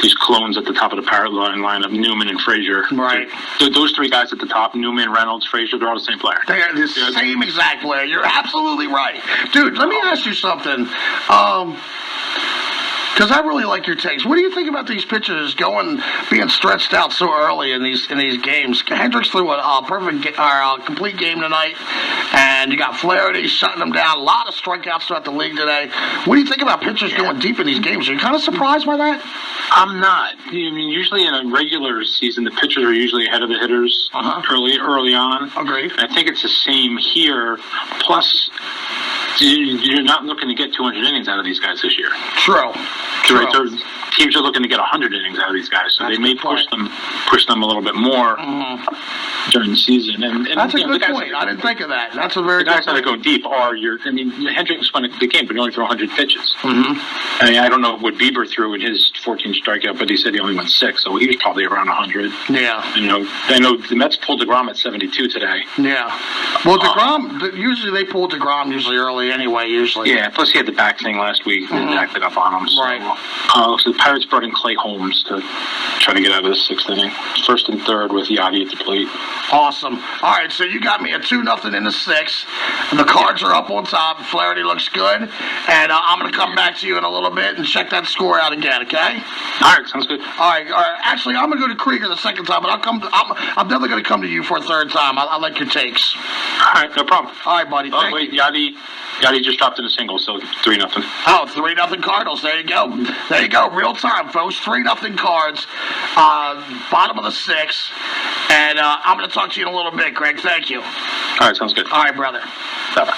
Speaker 12: these clones at the top of the Pirate lineup, Newman and Frazier.
Speaker 2: Right.
Speaker 12: So those 3 guys at the top, Newman, Reynolds, Frazier, they're all the same player.
Speaker 2: They're the same exact player. You're absolutely right. Dude, let me ask you something. Because I really like your takes. What do you think about these pitchers being stretched out so early in these games? Hendricks threw a complete game tonight, and you got Flaherty shutting them down. A lot of strikeouts throughout the league today. What do you think about pitchers going deep in these games? Are you kind of surprised by that?
Speaker 12: I'm not. I mean, usually in a regular season, the pitchers are usually ahead of the hitters early on.
Speaker 2: Agreed.
Speaker 12: And I think it's the same here. Plus, you're not looking to get 200 innings out of these guys this year.
Speaker 2: True.
Speaker 12: Right, teams are looking to get 100 innings out of these guys, so they may push them a little bit more during the season. And
Speaker 2: that's a good point. I didn't think of that. That's a very good point.
Speaker 12: The guys that go deep are Hendricks won the game, but he only threw 100 pitches. I mean, I don't know what Bieber threw in his 14 strikeout, but he said he only went 6, so he was probably around 100.
Speaker 2: Yeah.
Speaker 12: I know the Mets pulled DeGrom at 72 today.
Speaker 2: Yeah. Well, DeGrom, usually they pull DeGrom early anyway,
Speaker 12: Yeah, plus he had the back thing last week and acted up on him. So.
Speaker 2: Right.
Speaker 12: So the Pirates brought in Clay Holmes to try to get out of the 6th inning. 1st and 3rd with Yachty at the plate.
Speaker 2: Awesome. All right, so you got me a 2-0 in the 6th. And the Cards are up on top. Flaherty looks good. And I'm going to come back to you in a little bit and check that score out again, okay?
Speaker 12: All right, sounds good.
Speaker 2: All right. Actually, I'm going to go to Krieger the 2nd time, but I'm definitely going to come to you for a 3rd time. I like your takes.
Speaker 12: All right, no problem.
Speaker 2: All right, buddy.
Speaker 12: Oh, wait, Yachty just dropped in a single, so 3-0.
Speaker 2: Oh, 3-0 Cardinals. There you go. Real time, folks. 3-0 Cards. Bottom of the 6th. And I'm going to talk to you in a little bit, Greg. Thank you.
Speaker 12: All right, sounds good.
Speaker 2: All right, brother.
Speaker 12: Bye-bye.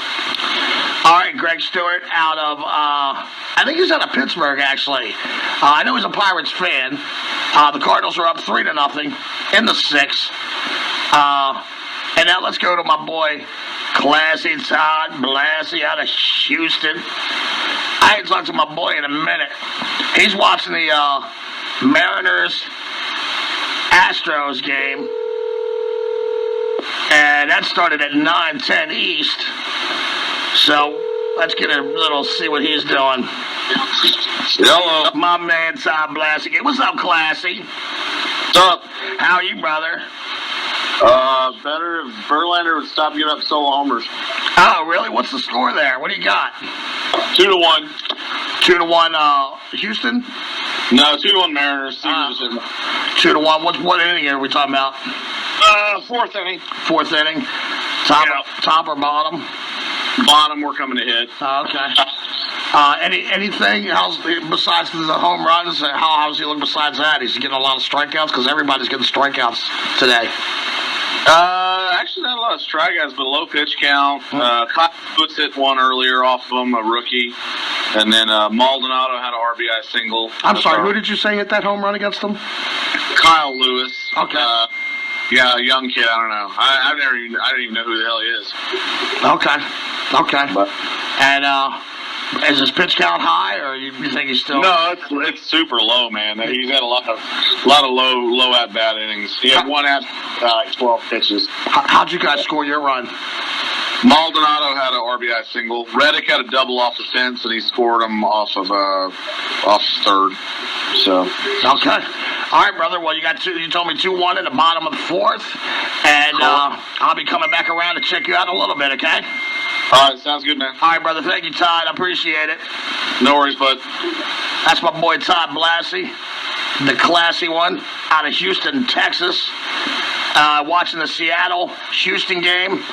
Speaker 2: All right, Greg Stewart out of, I think he's out of Pittsburgh, actually. I know he's a Pirates fan. The Cardinals are up 3-0 in the 6th. And now let's go to my boy, Classy Todd Blassie out of Houston. I ain't talked to my boy in a minute. He's watching the Mariners Astros game. And that started at 9:10 East. So let's get a little, see what he's doing.
Speaker 13: Hello.
Speaker 2: My man, Todd Blassie. What's up, Classy?
Speaker 13: What's up?
Speaker 2: How are you, brother?
Speaker 13: Better if Verlander would stop giving up solo homers.
Speaker 2: Oh, really? What's the score there? What do you got?
Speaker 13: 2-1.
Speaker 2: 2-1, Houston?
Speaker 13: No, 2-1 Mariners.
Speaker 2: 2-1. What inning are we talking about?
Speaker 13: 4th inning.
Speaker 2: 4th inning. Top or bottom?
Speaker 13: Bottom, we're coming to hit.
Speaker 2: Okay. Anything else besides the home runs? How's he look besides that? He's getting a lot of strikeouts because everybody's getting strikeouts today.
Speaker 13: Actually, not a lot of strikeouts, but a low pitch count. Kyle Lewis hit one earlier off of him, a rookie. And then Maldonado had an RBI single.
Speaker 2: I'm sorry, who did you say hit that home run against him?
Speaker 13: Kyle Lewis.
Speaker 2: Okay.
Speaker 13: Yeah, a young kid. I don't know. I don't even know who the hell he is.
Speaker 2: Okay. And is his pitch count high, or you think he's still?
Speaker 13: No, it's super low, man. He's had a lot of low at bat innings. He had one at 12 pitches.
Speaker 2: How'd you guys score your run?
Speaker 13: Maldonado had an RBI single. Reddick had a double off the fence, and he scored him off 3rd. So.
Speaker 2: Okay. All right, brother. Well, you told me 2-1 in the bottom of the 4th, and I'll be coming back around to check you out in a little bit. Okay.
Speaker 13: All right, sounds good, man.
Speaker 2: All right, brother. Thank you, Todd. I appreciate it.
Speaker 13: No worries, bud.
Speaker 2: That's my boy Todd Blassie, the classy one, out of Houston, Texas. Watching the Seattle-Houston game.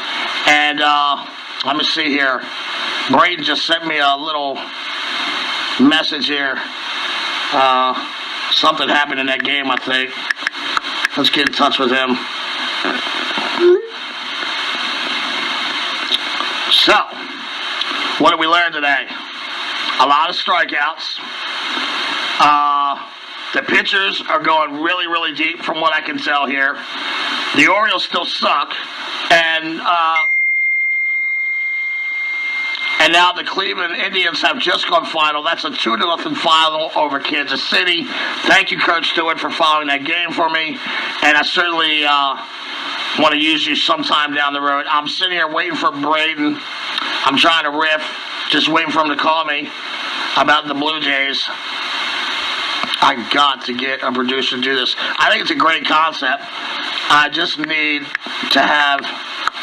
Speaker 2: And let me see here. Braden just sent me a little message here. Something happened in that game, I think. Let's get in touch with him. So, what did we learn today? A lot of strikeouts. The pitchers are going really, really deep from what I can tell here. The Orioles still suck. And now the Cleveland Indians have just gone final. That's a 2-0 final over Kansas City. Thank you, Kurt Stewart, for following that game for me. And I certainly want to use you sometime down the road. I'm sitting here waiting for Braden. I'm trying to riff, just waiting for him to call me about the Blue Jays. I got to get a producer to do this. I think it's a great concept. I just need to have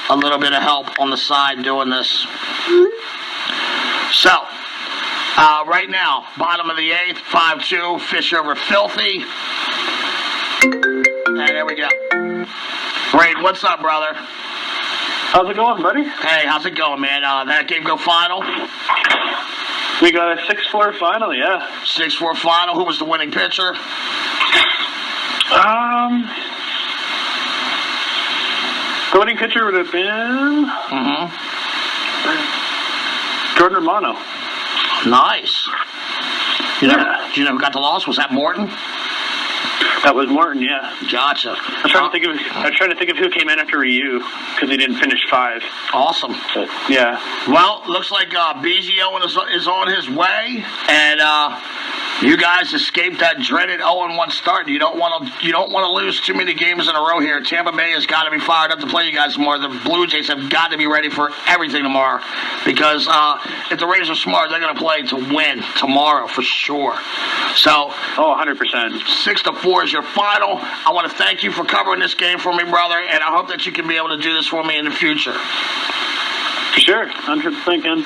Speaker 2: a little bit of help on the side doing this. So, Right now, bottom of the 8th, 5-2, Fish over Filthy. And there we go. Braden, what's up, brother?
Speaker 7: How's it going, buddy?
Speaker 2: Hey, how's it going, man? That game go final?
Speaker 7: We got a 6-4 final, yeah.
Speaker 2: 6-4 final. Who was the winning pitcher?
Speaker 7: The winning pitcher would have been Jordan Romano.
Speaker 2: Nice. Do you know who got the loss? Was that Morton?
Speaker 7: That was Morton, yeah.
Speaker 2: Gotcha.
Speaker 7: I'm trying to think of who came in after Ryu because he didn't finish 5.
Speaker 2: Awesome.
Speaker 7: But, yeah.
Speaker 2: Well, looks like BGO is on his way, and you guys escaped that dreaded 0-1 start. You don't want to lose too many games in a row here. Tampa Bay has got to be fired up to play you guys tomorrow. The Blue Jays have got to be ready for everything tomorrow because if the Rays are smart, they're going to play to win tomorrow for sure. So,
Speaker 7: 100%.
Speaker 2: 6-4 is your final. I want to thank you for covering this game for me, brother, and I hope that you can be able to do this for me in the future.
Speaker 7: For sure. 100% can.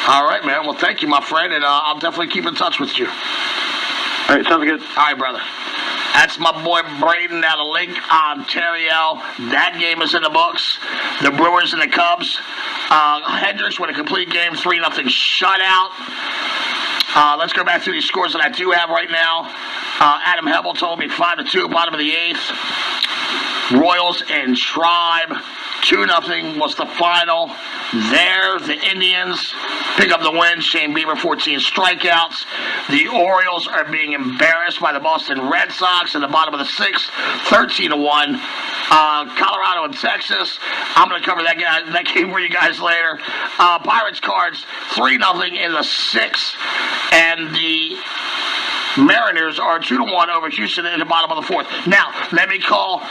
Speaker 2: All right, man. Well, thank you, my friend, and I'll definitely keep in touch with you.
Speaker 7: All right, sounds good.
Speaker 2: All right, brother. That's my boy Braden out of Link, Ontario. That game is in the books. The Brewers and the Cubs. Hendricks with a complete game, 3-0 shutout. Let's go back through these scores that I do have right now. Adam Hebel told me 5-2, bottom of the 8th. Royals and Tribe. 2-0 was the final. There, the Indians pick up the win. Shane Bieber, 14 strikeouts. The Orioles are being embarrassed by the Boston Red Sox in the bottom of the 6th, 13-1. Colorado and Texas. I'm going to cover that game for you guys later. Pirates Cards, 3-0 in the 6th. And the Mariners are 2-1 over Houston in the bottom of the 4th. Now, let me call.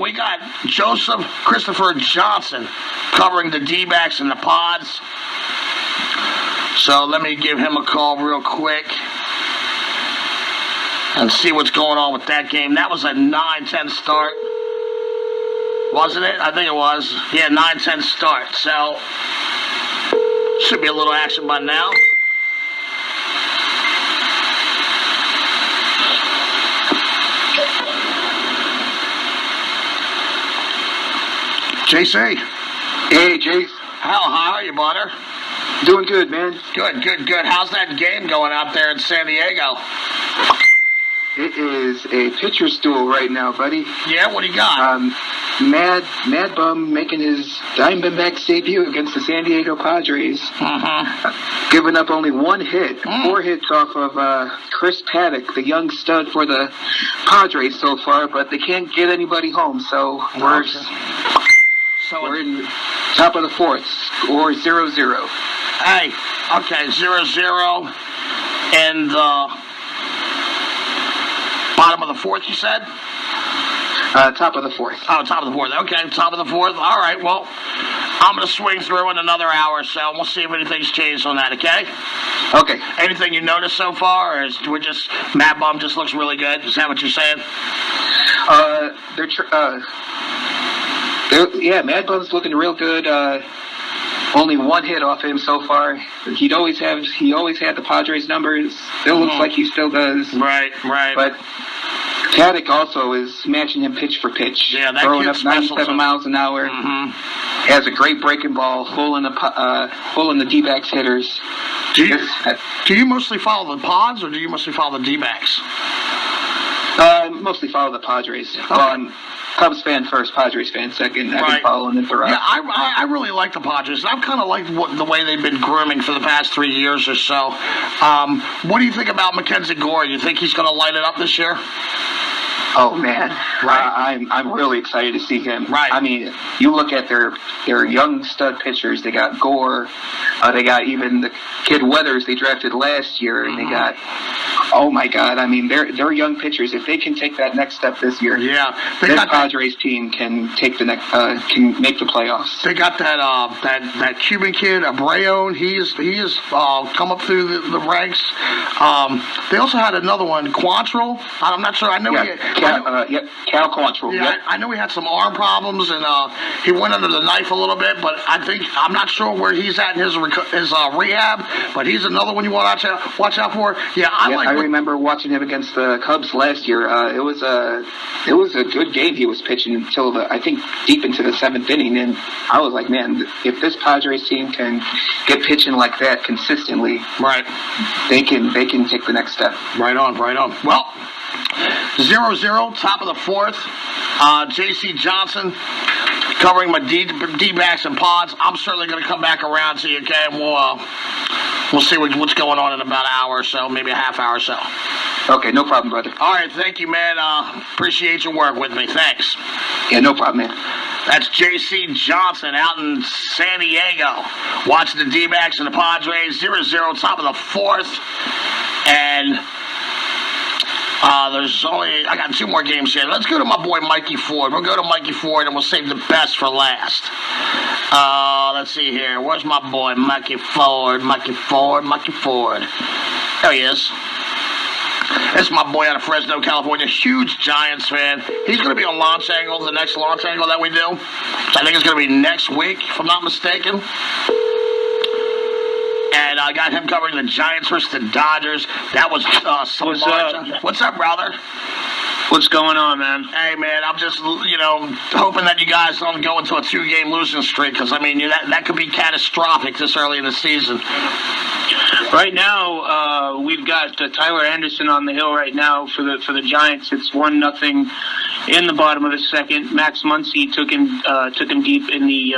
Speaker 2: We got Joseph Christopher Johnson covering the D-backs and the Pods. So let me give him a call real quick and see what's going on with that game. That was a 9-10 start. Wasn't it? I think it was. Yeah, 9-10 start. So should be a little action by now. JC.
Speaker 14: Hey, Jace.
Speaker 2: How are you, butter?
Speaker 14: Doing good, man.
Speaker 2: Good. How's that game going out there in San Diego?
Speaker 14: It is a pitcher's duel right now, buddy.
Speaker 2: Yeah, what do you got?
Speaker 14: Mad Bum making his Diamondbacks debut against the San Diego Padres. Giving up only 1 hit. 4 hits off of Chris Paddock, the young stud for the Padres so far, but they can't get anybody home, so we're in top of the 4th, or 0-0.
Speaker 2: Hey, okay, 0-0 in the bottom of the 4th, you said?
Speaker 14: Top of the 4th.
Speaker 2: Oh, top of the 4th. Okay, top of the 4th. All right, well, I'm going to swing through in another hour or so, and we'll see if anything's changed on that, okay?
Speaker 14: Okay.
Speaker 2: Anything you noticed so far, or is we're just, Mad Bum just looks really good? Is that what you're saying?
Speaker 14: Mad Bum's looking real good. Only 1 hit off him so far. He always had the Padres numbers. Still looks like he still does.
Speaker 2: Right.
Speaker 14: But Paddock also is matching him pitch for pitch.
Speaker 2: Yeah, that
Speaker 14: throwing
Speaker 2: kid's
Speaker 14: up 97 miles an hour. Has a great breaking ball, fooling the D-backs hitters.
Speaker 2: Do you mostly follow the Pods, or do you mostly follow the D-backs?
Speaker 14: Mostly follow the Padres.
Speaker 2: Okay.
Speaker 14: Well, I'm Cubs fan first, Padres fan second. I've been following it throughout.
Speaker 2: Yeah, I really like the Padres. I've kind of liked the way they've been grooming for the past 3 years or so. What do you think about Mackenzie Gore? You think he's going to light it up this year?
Speaker 14: Oh man, I'm really excited to see him.
Speaker 2: Right.
Speaker 14: I mean, you look at their young stud pitchers. They got Gore. They got even the kid Weathers they drafted last year, and they got. Oh my God! I mean, they're young pitchers. If they can take that next step this year, this Padres team can take the next can make the playoffs.
Speaker 2: They got that Cuban kid Abreu. He is come up through the ranks. They also had another one, Quantrill. I'm not sure. I know
Speaker 14: Cal Quantrill.
Speaker 2: Yeah, I know he had some arm problems, and he went under the knife a little bit, but I'm not sure where he's at in his rehab, but he's another one you want to watch out for. Yeah, I
Speaker 14: remember watching him against the Cubs last year. It was a good game he was pitching until I think deep into the 7th inning, and I was like, man, if this Padres team can get pitching like that consistently,
Speaker 2: right,
Speaker 14: they can take the next step.
Speaker 2: Right on. Well, 0-0, top of the 4th. J.C. Johnson covering my D-backs and pods. I'm certainly going to come back around to you, okay? And we'll see what's going on in about an hour or so, maybe a half hour or so.
Speaker 14: Okay, no problem, brother.
Speaker 2: All right, thank you, man. Appreciate your work with me. Thanks.
Speaker 14: Yeah, no problem, man.
Speaker 2: That's J.C. Johnson out in San Diego, watching the D-backs and the Padres. 0-0, top of the 4th. And I got 2 more games here. Let's go to my boy Mikey Ford. We'll go to Mikey Ford and we'll save the best for last. Let's see here. Where's my boy Mikey Ford? There he is. That's my boy out of Fresno, California. Huge Giants fan. He's going to be on Launch Angle, the next Launch Angle that we do. Which I think is going to be next week, if I'm not mistaken. And I got him covering the Giants versus the Dodgers. That was What's up, brother?
Speaker 15: What's going on, man?
Speaker 2: Hey, man, I'm just, hoping that you guys don't go into a 2-game losing streak, because, that could be catastrophic this early in the season.
Speaker 15: Right now, we've got Tyler Anderson on the hill right now for the Giants. It's 1-0 in the bottom of the 2nd. Max Muncy took him deep in the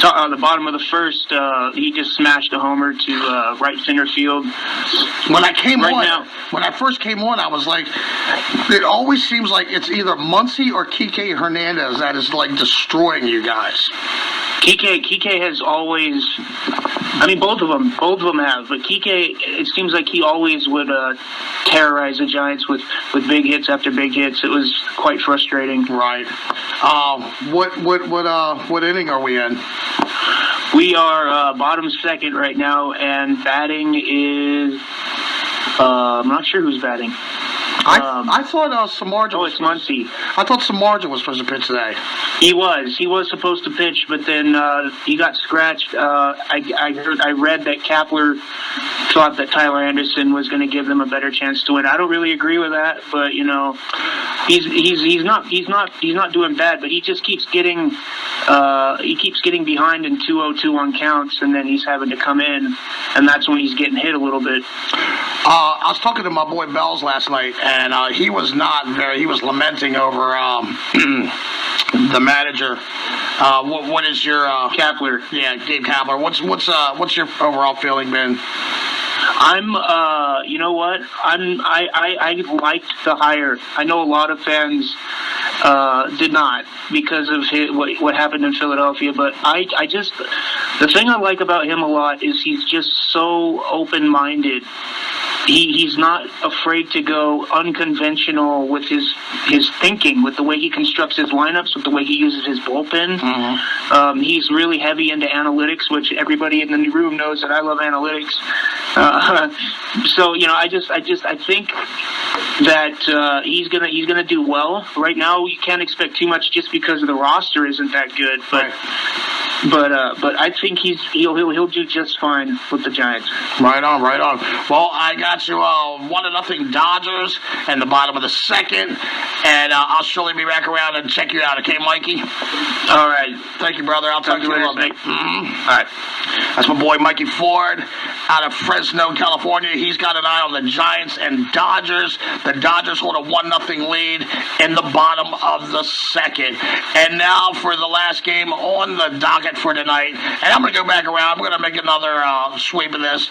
Speaker 15: bottom of the 1st. He just smashed a homer to right center field.
Speaker 2: When I first came on, I was like, it always seems like it's either Muncy or Kike Hernandez that is like destroying you guys.
Speaker 15: Kike has always, both of them have, but Kike, it seems like he always would terrorize the Giants with big hits after big hits. It was quite frustrating.
Speaker 2: Right. What inning are we in?
Speaker 15: We are bottom 2nd right now, and batting is, I'm not sure who's batting.
Speaker 2: I thought Samardzija.
Speaker 15: Oh, it's Muncy.
Speaker 2: I thought Samardzija was supposed to pitch today.
Speaker 15: He was supposed to pitch, but then he got scratched. I read that Kapler thought that Tyler Anderson was going to give them a better chance to win. I don't really agree with that, but he's not doing bad, but he just keeps getting behind in 2-0-2 on counts, and then he's having to come in, and that's when he's getting hit a little bit.
Speaker 2: I was talking to my boy Bells last night, and he was lamenting over the manager. What is your
Speaker 15: Kapler?
Speaker 2: Yeah, Gabe Kapler. What's your overall feeling been?
Speaker 15: You know what? I liked the hire. I know a lot of fans did not because of what happened in Philadelphia, but I just, the thing I like about him a lot is he's just so open-minded. He's not afraid to go unconventional with his thinking, with the way he constructs his lineups, with the way he uses his bullpen. Mm-hmm. He's really heavy into analytics, which everybody in the room knows that I love analytics. So I think that he's gonna do well. Right now, you can't expect too much just because the roster isn't that good, but. Right. But I think he'll do just fine with the Giants.
Speaker 2: Right on. Well, I got you 1-0 Dodgers in the bottom of the 2nd, and I'll surely be back around and check you out. Okay, Mikey?
Speaker 15: All right.
Speaker 2: Thank you, brother. I'll talk to you in a little bit.
Speaker 15: Mm-hmm.
Speaker 2: All right. That's my boy Mikey Ford out of Fresno, California. He's got an eye on the Giants and Dodgers. The Dodgers hold a 1-0 lead in the bottom of the 2nd. And now for the last game on the docket for tonight, and I'm going to go back around. I'm going to make another sweep of this.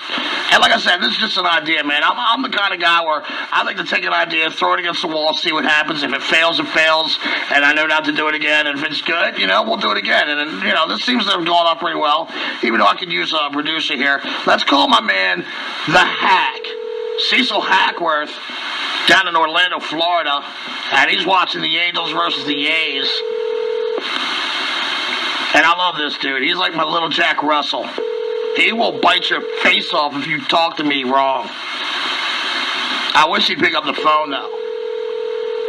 Speaker 2: And like I said, this is just an idea, man. I'm the kind of guy where I like to take an idea, throw it against the wall, see what happens. If it fails, it fails, and I know not to do it again. And if it's good, we'll do it again. And this seems to have gone up pretty well, even though I could use a producer here. Let's call my man the Hack, Cecil Hackworth, down in Orlando, Florida, and he's watching the Angels versus the A's. And I love this dude. He's like my little Jack Russell. He will bite your face off if you talk to me wrong. I wish he'd pick up the phone, though.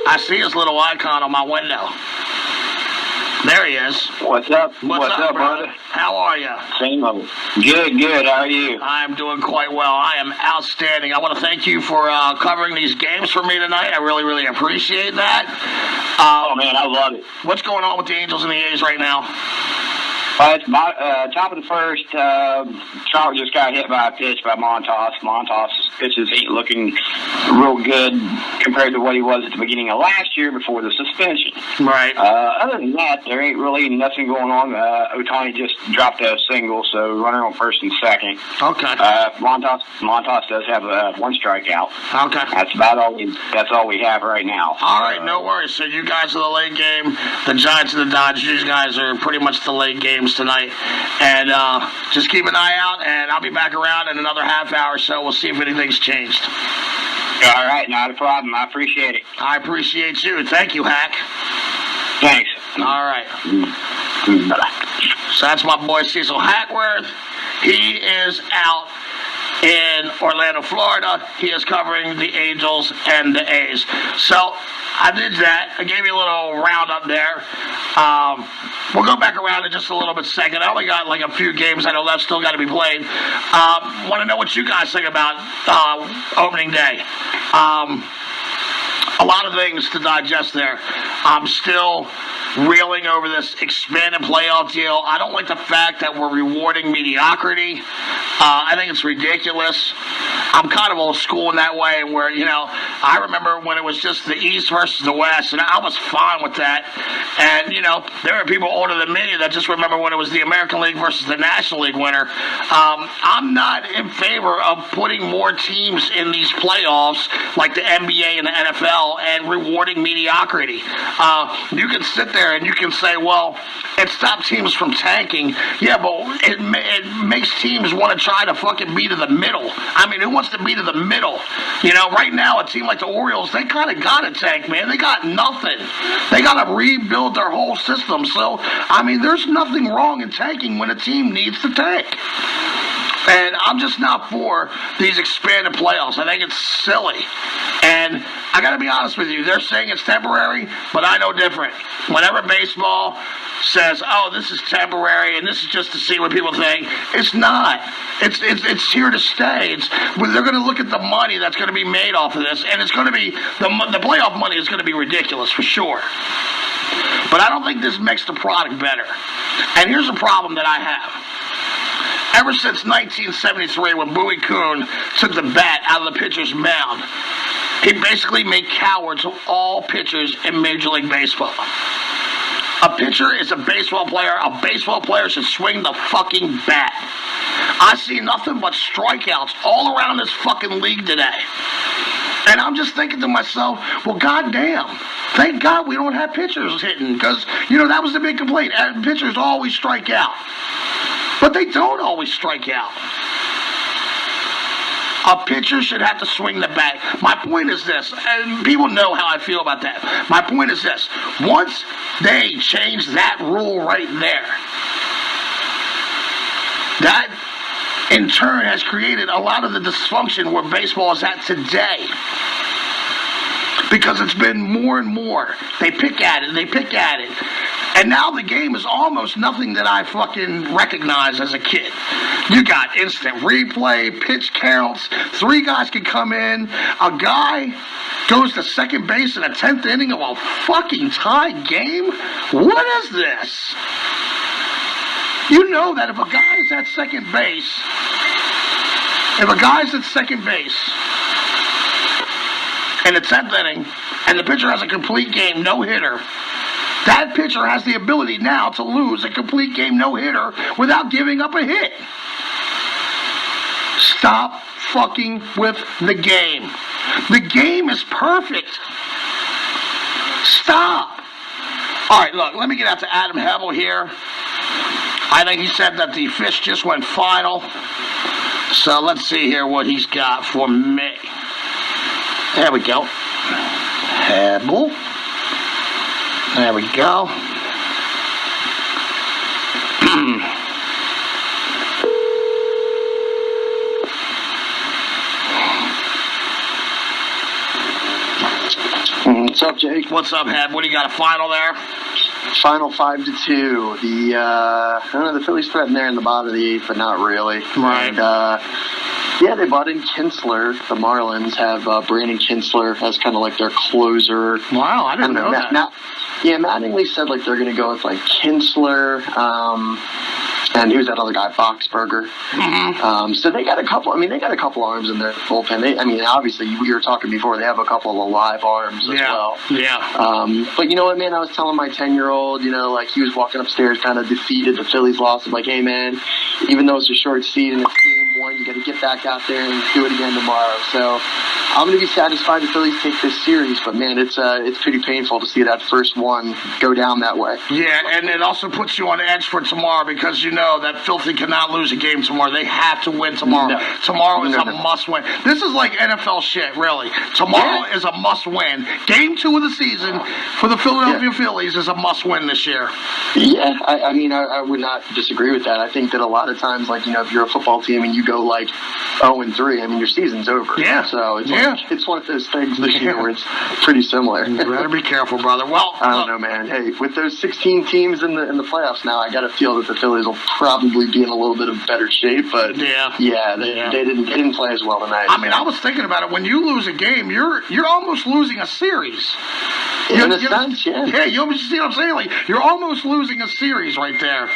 Speaker 2: I see his little icon on my window. There he is.
Speaker 16: What's up?
Speaker 2: What's up, brother? How are you?
Speaker 16: Same of it. Good. How are you?
Speaker 2: I'm doing quite well. I am outstanding. I want to thank you for covering these games for me tonight. I really, really appreciate that.
Speaker 16: Oh, man, I love it.
Speaker 2: What's going on with the Angels and the A's right now?
Speaker 16: It's top of the first. Trout just got hit by a pitch by Montas. Montas' pitches ain't looking real good compared to what he was at the beginning of last year before the suspension.
Speaker 2: Right.
Speaker 16: Other than that, there ain't really nothing going on. Otani just dropped a single, so runner on first and second.
Speaker 2: Okay.
Speaker 16: Montas does have one strikeout.
Speaker 2: Okay.
Speaker 16: That's all we have right now.
Speaker 2: All right, no worries. So you guys are the late game. The Giants and the Dodgers, you guys are pretty much the late games tonight. And just keep an eye out, and I'll be back around in another half hour or so. We'll see if anything's changed.
Speaker 16: All right, not a problem. I appreciate it.
Speaker 2: I appreciate you. Thank you, Hack.
Speaker 16: Thanks.
Speaker 2: All right. So that's my boy Cecil Hackworth. He is out in Orlando, Florida. He is covering the Angels and the A's. So I did that. I gave you a little roundup there. We'll go back around in just a little bit second. I only got like a few games I know left still got to be played. Want to know what you guys think about opening day. A lot of things to digest there. I'm still reeling over this expanded playoff deal. I don't like the fact that we're rewarding mediocrity. I think it's ridiculous. I'm kind of old school in that way where, I remember when it was just the East versus the West, and I was fine with that. And, there are people older than me that just remember when it was the American League versus the National League winner. I'm not in favor of putting more teams in these playoffs like the NBA and the NFL and rewarding mediocrity. You can sit there and you can say, well, it stopped teams from tanking. Yeah, but it makes teams want to try to fucking be to the middle. I mean, who wants to be to the middle? Right now, a team like the Orioles, they kind of got to tank, man. They got nothing. They got to rebuild their whole system. So, I mean, there's nothing wrong in tanking when a team needs to tank. And I'm just not for these expanded playoffs. I think it's silly. And I got to be honest with you. They're saying it's temporary, but I know different. Whenever baseball says, oh, this is temporary and this is just to see what people think, it's not. It's here to stay. They're going to look at the money that's going to be made off of this, and it's going to be, the playoff money is going to be ridiculous for sure. But I don't think this makes the product better. And here's a problem that I have. Ever since 1973, when Bowie Kuhn took the bat out of the pitcher's mound, he basically made cowards of all pitchers in Major League Baseball. A pitcher is a baseball player. A baseball player should swing the fucking bat. I see nothing but strikeouts all around this fucking league today. And I'm just thinking to myself, well, goddamn, thank God we don't have pitchers hitting, because, that was the big complaint. Pitchers always strike out. But they don't always strike out. A pitcher should have to swing the bat. My point is this, and people know how I feel about that. My point is this. Once they change that rule right there, that in turn has created a lot of the dysfunction where baseball is at today. Because it's been more and more. They pick at it. And now the game is almost nothing that I fucking recognized as a kid. You got instant replay, pitch counts, 3 guys can come in, a guy goes to second base in a 10th inning of a fucking tied game? What is this? You know that if a guy is at second base, in the 10th inning, and the pitcher has a complete game no-hitter, that pitcher has the ability now to lose a complete game no-hitter without giving up a hit. Stop fucking with the game. The game is perfect. Stop. All right, look, let me get out to Adam Hebel here. I think he said that the fish just went final. So let's see here what he's got for me. There we go. Hebel. There we go.
Speaker 8: What's up, Jake?
Speaker 2: What's up, Heb? What do you got, a final there?
Speaker 8: Final 5-2. I don't know, the Phillies threatened there in the bottom of the 8th, but not really.
Speaker 2: Right.
Speaker 8: And, yeah, they bought in Kinsler. The Marlins have Brandon Kinsler as kind of like their closer.
Speaker 2: Wow, I didn't know that.
Speaker 8: Mattingly said like they're going to go with like Kinsler. And who's that other guy? Boxberger.
Speaker 2: Mm-hmm.
Speaker 8: So they got a couple. I mean, they got a couple arms in their bullpen. Obviously, we were talking before. They have a couple of live arms as well.
Speaker 2: Yeah.
Speaker 8: But you know what, man? I was telling my 10-year-old, like he was walking upstairs, kind of defeated. The Phillies lost. I'm like, hey, man, even though it's a short season, it's game one. You got to get back out there and do it again tomorrow. So I'm going to be satisfied the Phillies take this series. But man, it's pretty painful to see that first one go down that way.
Speaker 2: Yeah, and it also puts you on edge for tomorrow because that Filthy cannot lose a game tomorrow. They have to win tomorrow.
Speaker 8: No.
Speaker 2: Tomorrow is a must-win. This is like NFL shit, really. Tomorrow is a must-win. Game 2 of the season for the Philadelphia Phillies is a must-win this year.
Speaker 8: Yeah, I would not disagree with that. I think that a lot of times, like, if you're a football team and you go like 0-3, your season's over.
Speaker 2: Yeah.
Speaker 8: So it's one of those things this year where it's pretty similar.
Speaker 2: You better be careful, brother. Well,
Speaker 8: I don't know, man. Hey, with those 16 teams in the playoffs now, I got to feel that the Phillies will probably be in a little bit of better shape. But they didn't play as well tonight.
Speaker 2: I was thinking about it. When you lose a game, you're almost losing a series.
Speaker 8: In a sense, yeah.
Speaker 2: Yeah, you see what I'm saying? Like, you're almost losing a series right there.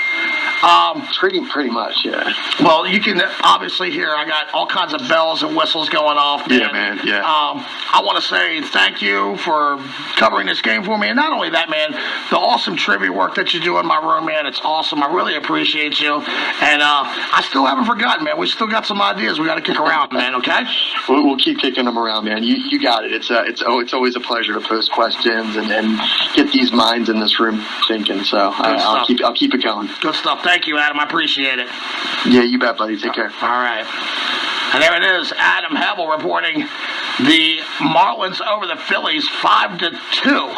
Speaker 8: Pretty much, yeah.
Speaker 2: Well, you can obviously hear I got all kinds of bells and whistles going off.
Speaker 8: Yeah, man, yeah.
Speaker 2: I want to say thank you for covering this game for me. And not only that, man, the awesome trivia work that you do in my room, man, it's awesome. I really appreciate you. And I still haven't forgotten, man. We still got some ideas we got to kick around, man, okay?
Speaker 8: We'll keep kicking them around, man. You got it. It's always a pleasure to post questions and get these minds in this room thinking. So I'll keep it going.
Speaker 2: Good stuff. Thank you, Adam. I appreciate it.
Speaker 8: Yeah, you bet, buddy. Take care.
Speaker 2: All right. And there it is, Adam Hebel reporting the Marlins over the Phillies 5-2.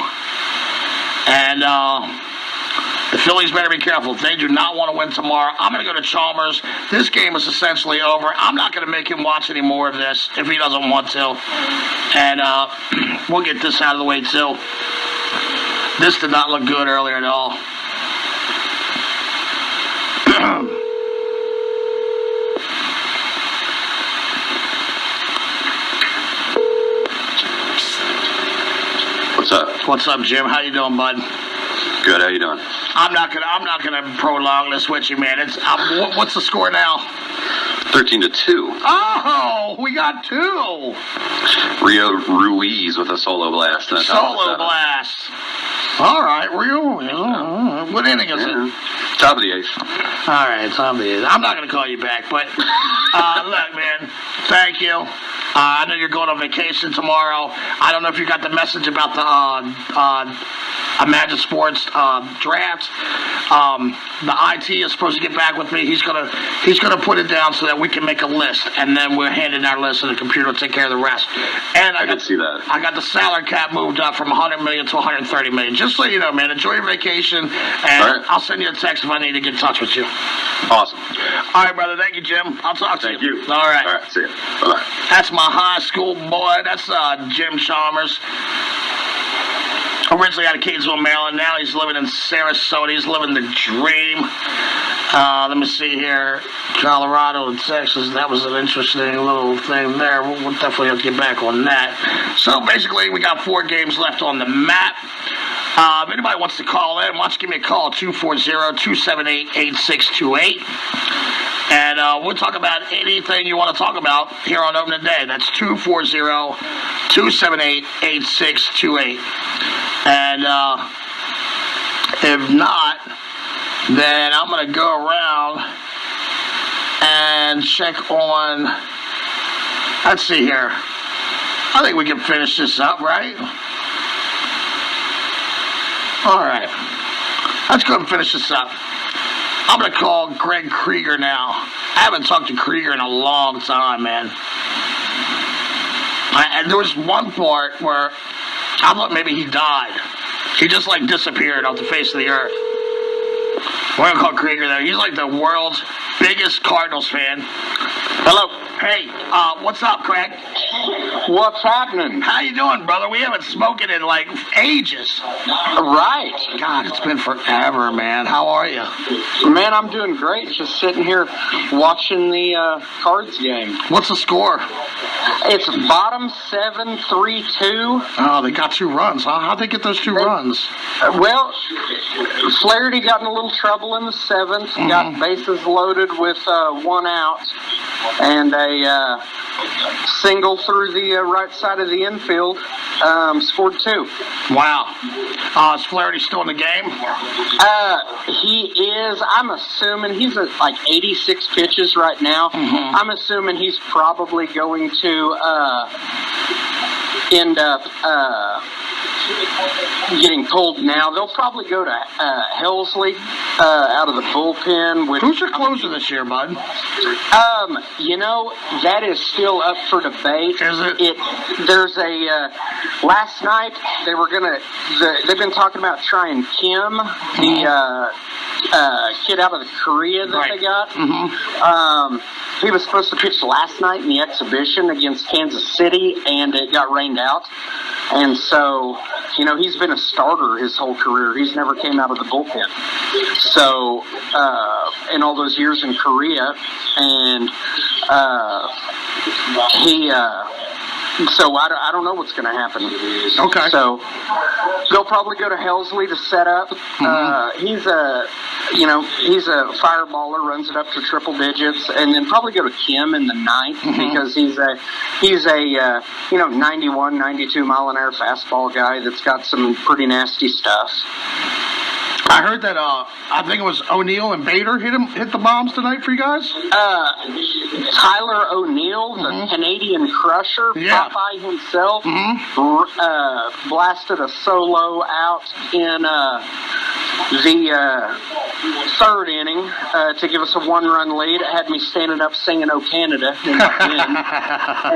Speaker 2: And the Phillies better be careful. They do not want to win tomorrow. I'm going to go to Chalmers. This game is essentially over. I'm not going to make him watch any more of this if he doesn't want to. And we'll get this out of the way, too. This did not look good earlier at all.
Speaker 10: What's up?
Speaker 2: What's up, Jim? How you doing, bud?
Speaker 10: Good. How you doing?
Speaker 2: I'm not gonna prolong this with you, man. It's what's the score now?
Speaker 10: 13-2.
Speaker 2: Oh, we got 2.
Speaker 10: Rio Ruiz with a solo blast.
Speaker 2: Solo blast. All right, Rio. What inning is it?
Speaker 10: Top of the 8th.
Speaker 2: All right, top of the 8th. I'm not gonna call you back, but look, man. Thank you. I know you're going on vacation tomorrow. I don't know if you got the message about the Imagine Sports draft. The IT is supposed to get back with me. He's gonna put it down so that we can make a list, and then we're handing our list, and the computer will take care of the rest. And I
Speaker 10: can see that.
Speaker 2: I got the salary cap moved up from 100 million to 130 million. Just so you know, man. Enjoy your vacation, and I'll send you a text if I need to get in touch with you.
Speaker 10: Awesome.
Speaker 2: All right, brother. Thank you, Jim. I'll talk to you.
Speaker 10: Thank you.
Speaker 2: All right.
Speaker 10: All right. See you. Bye-bye.
Speaker 2: That's my high school boy. That's Jim Chalmers. Originally out of Kaysville, Maryland. Now he's living in Sarasota. He's living the dream. Let me see here. Colorado and Texas. That was an interesting little thing there. We'll definitely have to get back on that. So basically, we got 4 games left on the map. If anybody wants to call in, why don't you give me a call, 240-278-8628. And we'll talk about anything you want to talk about here on Opening Day. That's 240-278-8628. And if not, then I'm going to go around and check on, let's see here. I think we can finish this up, right? All right. Let's go ahead and finish this up. I'm going to call Greg Krieger now. I haven't talked to Krieger in a long time, man. And there was one part where I thought maybe he died. He just, like, disappeared off the face of the earth. We're going to call Krieger, though. He's, like, the world's biggest Cardinals fan. Hello. Hey, what's up, Craig?
Speaker 17: What's happening?
Speaker 2: How you doing, brother? We haven't spoken in like ages.
Speaker 17: Right.
Speaker 2: God, it's been forever, man. How are you?
Speaker 17: Man, I'm doing great. Just sitting here watching the Cards game.
Speaker 2: What's the score?
Speaker 17: It's bottom 7-3-2.
Speaker 2: Oh, they got 2 runs, huh? How'd they get those 2 runs?
Speaker 17: Well, Flaherty got in a little trouble in the 7th. Got bases loaded with 1 out and a single through the right side of the infield. Scored 2.
Speaker 2: Wow. Is Flaherty still in the game?
Speaker 17: He is. I'm assuming he's at like 86 pitches right now. I'm assuming he's probably going to end up getting pulled now. They'll probably go to Helsley out of the bullpen.
Speaker 2: Who's your closer this year, bud?
Speaker 17: You know, that is still up for debate.
Speaker 2: Is it?
Speaker 17: There's a last night they were gonna. They've been talking about trying Kim, the kid out of the Korea that they got. He was supposed to pitch last night in the exhibition against Kansas City, and it got rained out. And so, you know, he's been a starter his whole career. He's never came out of the bullpen. So, in all those years in Korea, and so I don't know what's going to happen.
Speaker 2: Okay.
Speaker 17: So they'll probably go to Helsley to set up. He's a fireballer, runs it up to triple digits, and then probably go to Kim in the 9th because he's a 91, 92 mile an hour fastball guy that's got some pretty nasty stuff.
Speaker 2: I heard that I think it was O'Neill and Bader hit the bombs tonight for you guys.
Speaker 17: Tyler O'Neill, the Canadian crusher, Popeye himself, blasted a solo out in the 3rd inning to give us a 1-run lead. It had me standing up singing "Oh Canada" in the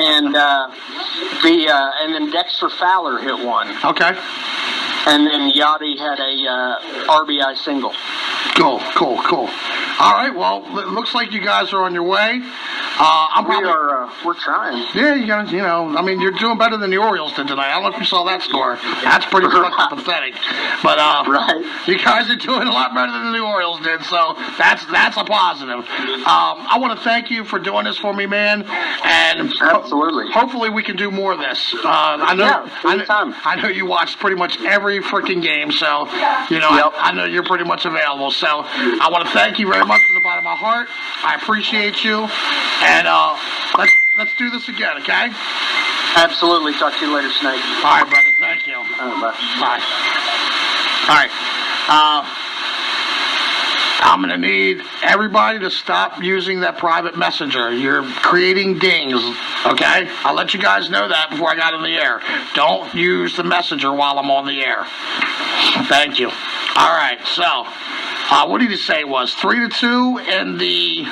Speaker 17: end. And then Dexter Fowler hit one.
Speaker 2: Okay.
Speaker 17: And then Yachty had a RBI single.
Speaker 2: Cool. All right, well, it looks like you guys are on your way.
Speaker 17: We're trying.
Speaker 2: Yeah, you gotta, I mean, you're doing better than the Orioles did tonight. I don't know if you saw that score. That's pretty fucking pathetic. But you guys are doing a lot better than the Orioles did, so that's a positive. I want to thank you for doing this for me, man. And
Speaker 17: absolutely.
Speaker 2: Hopefully we can do more of this. I know you watched pretty much every freaking game, so I know you're pretty much available. So I want to thank you very much from the bottom of my heart. I appreciate you, and let's do this again, okay?
Speaker 17: Absolutely. Talk to you later, Snake.
Speaker 2: All right, brother. Thank you.
Speaker 17: Bye.
Speaker 2: All right. I'm going to need everybody to stop using that private messenger. You're creating dings, okay? I'll let you guys know that before I got in the air. Don't use the messenger while I'm on the air. Thank you. All right, so what did he say it was? 3-2 in the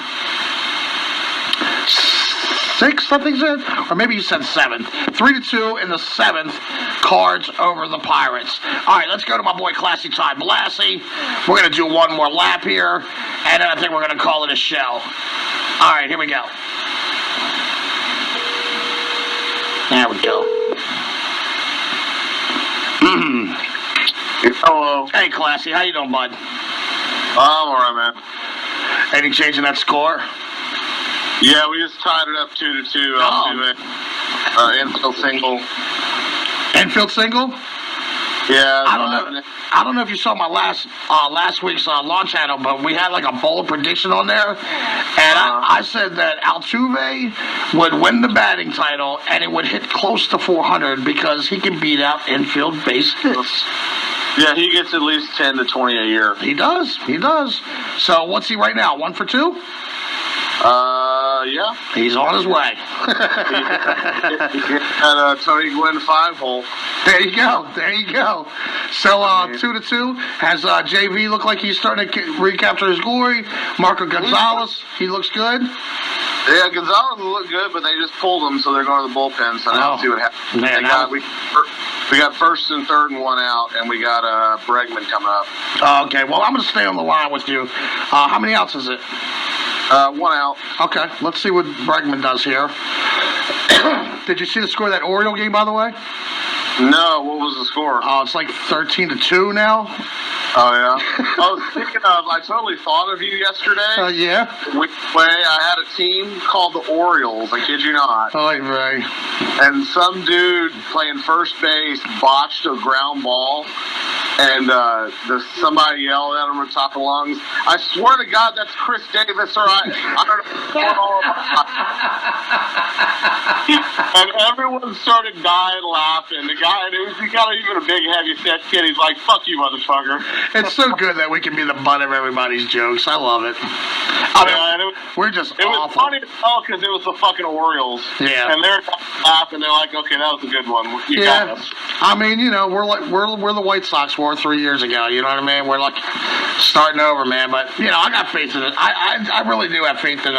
Speaker 2: 6th, I think he said? Or maybe you said 7th. 3-2 in the 7th. Cards over the Pirates. All right, let's go to my boy Classy Ty Blassie. We're going to do one more lap here, and then I think we're going to call it a show. All right, here we go. There we go.
Speaker 3: Hello.
Speaker 2: Hey, Classy. How you doing, bud?
Speaker 3: I'm all right, man.
Speaker 2: Any change in that score?
Speaker 3: Yeah, we just tied it up 2-2. Infield single.
Speaker 2: Infield single?
Speaker 3: Yeah.
Speaker 2: I don't know if you saw my last week's launch channel, but we had like a bold prediction on there, and I said that Altuve would win the batting title and it would hit close to 400 because he can beat out infield base hits.
Speaker 3: Yeah, he gets at least 10 to 20 a year.
Speaker 2: He does. So what's he right now? 1 for 2?
Speaker 3: Yeah.
Speaker 2: He's on his way.
Speaker 3: And Tony Gwynn 5-hole.
Speaker 2: There you go. So 2-2. Has JV look like he's starting to recapture his glory? Marco Gonzalez, he looks good.
Speaker 3: Yeah, Gonzalez will look good, but they just pulled him, so they're going to the bullpen. So now we'll see what happens.
Speaker 2: Man,
Speaker 3: we got 1st and 3rd and 1 out, and we got Bregman coming up.
Speaker 2: Okay, well, I'm going to stay on the line with you. How many outs is it?
Speaker 13: One out.
Speaker 18: Okay, let's see what Bregman does here. Did you see the score of that Oriole game, by the way?
Speaker 13: No, what was the score?
Speaker 18: Oh, it's like 13-2 now.
Speaker 13: Oh, yeah. Speaking of, I totally thought of you yesterday.
Speaker 18: Yeah?
Speaker 13: I had a team called the Orioles, I kid you not.
Speaker 18: Oh, right.
Speaker 13: And some dude playing first base botched a ground ball, and somebody yelled at him on top of lungs. I swear to God, that's Chris Davis, or I don't know. And everyone started dying laughing. The guy, he got even a big, heavy-set kid. He's like, "Fuck you, motherfucker."
Speaker 18: It's so good that we can be the butt of everybody's jokes. I love it. We're just awful.
Speaker 13: It was funny as hell because it was the fucking Orioles.
Speaker 18: Yeah.
Speaker 13: And they're laughing. They're like, "Okay, that was a good one. You got us."
Speaker 18: I mean, we're the White Sox were 3 years ago. You know what I mean? We're like starting over, man. But I got faith in it. I really do have faith in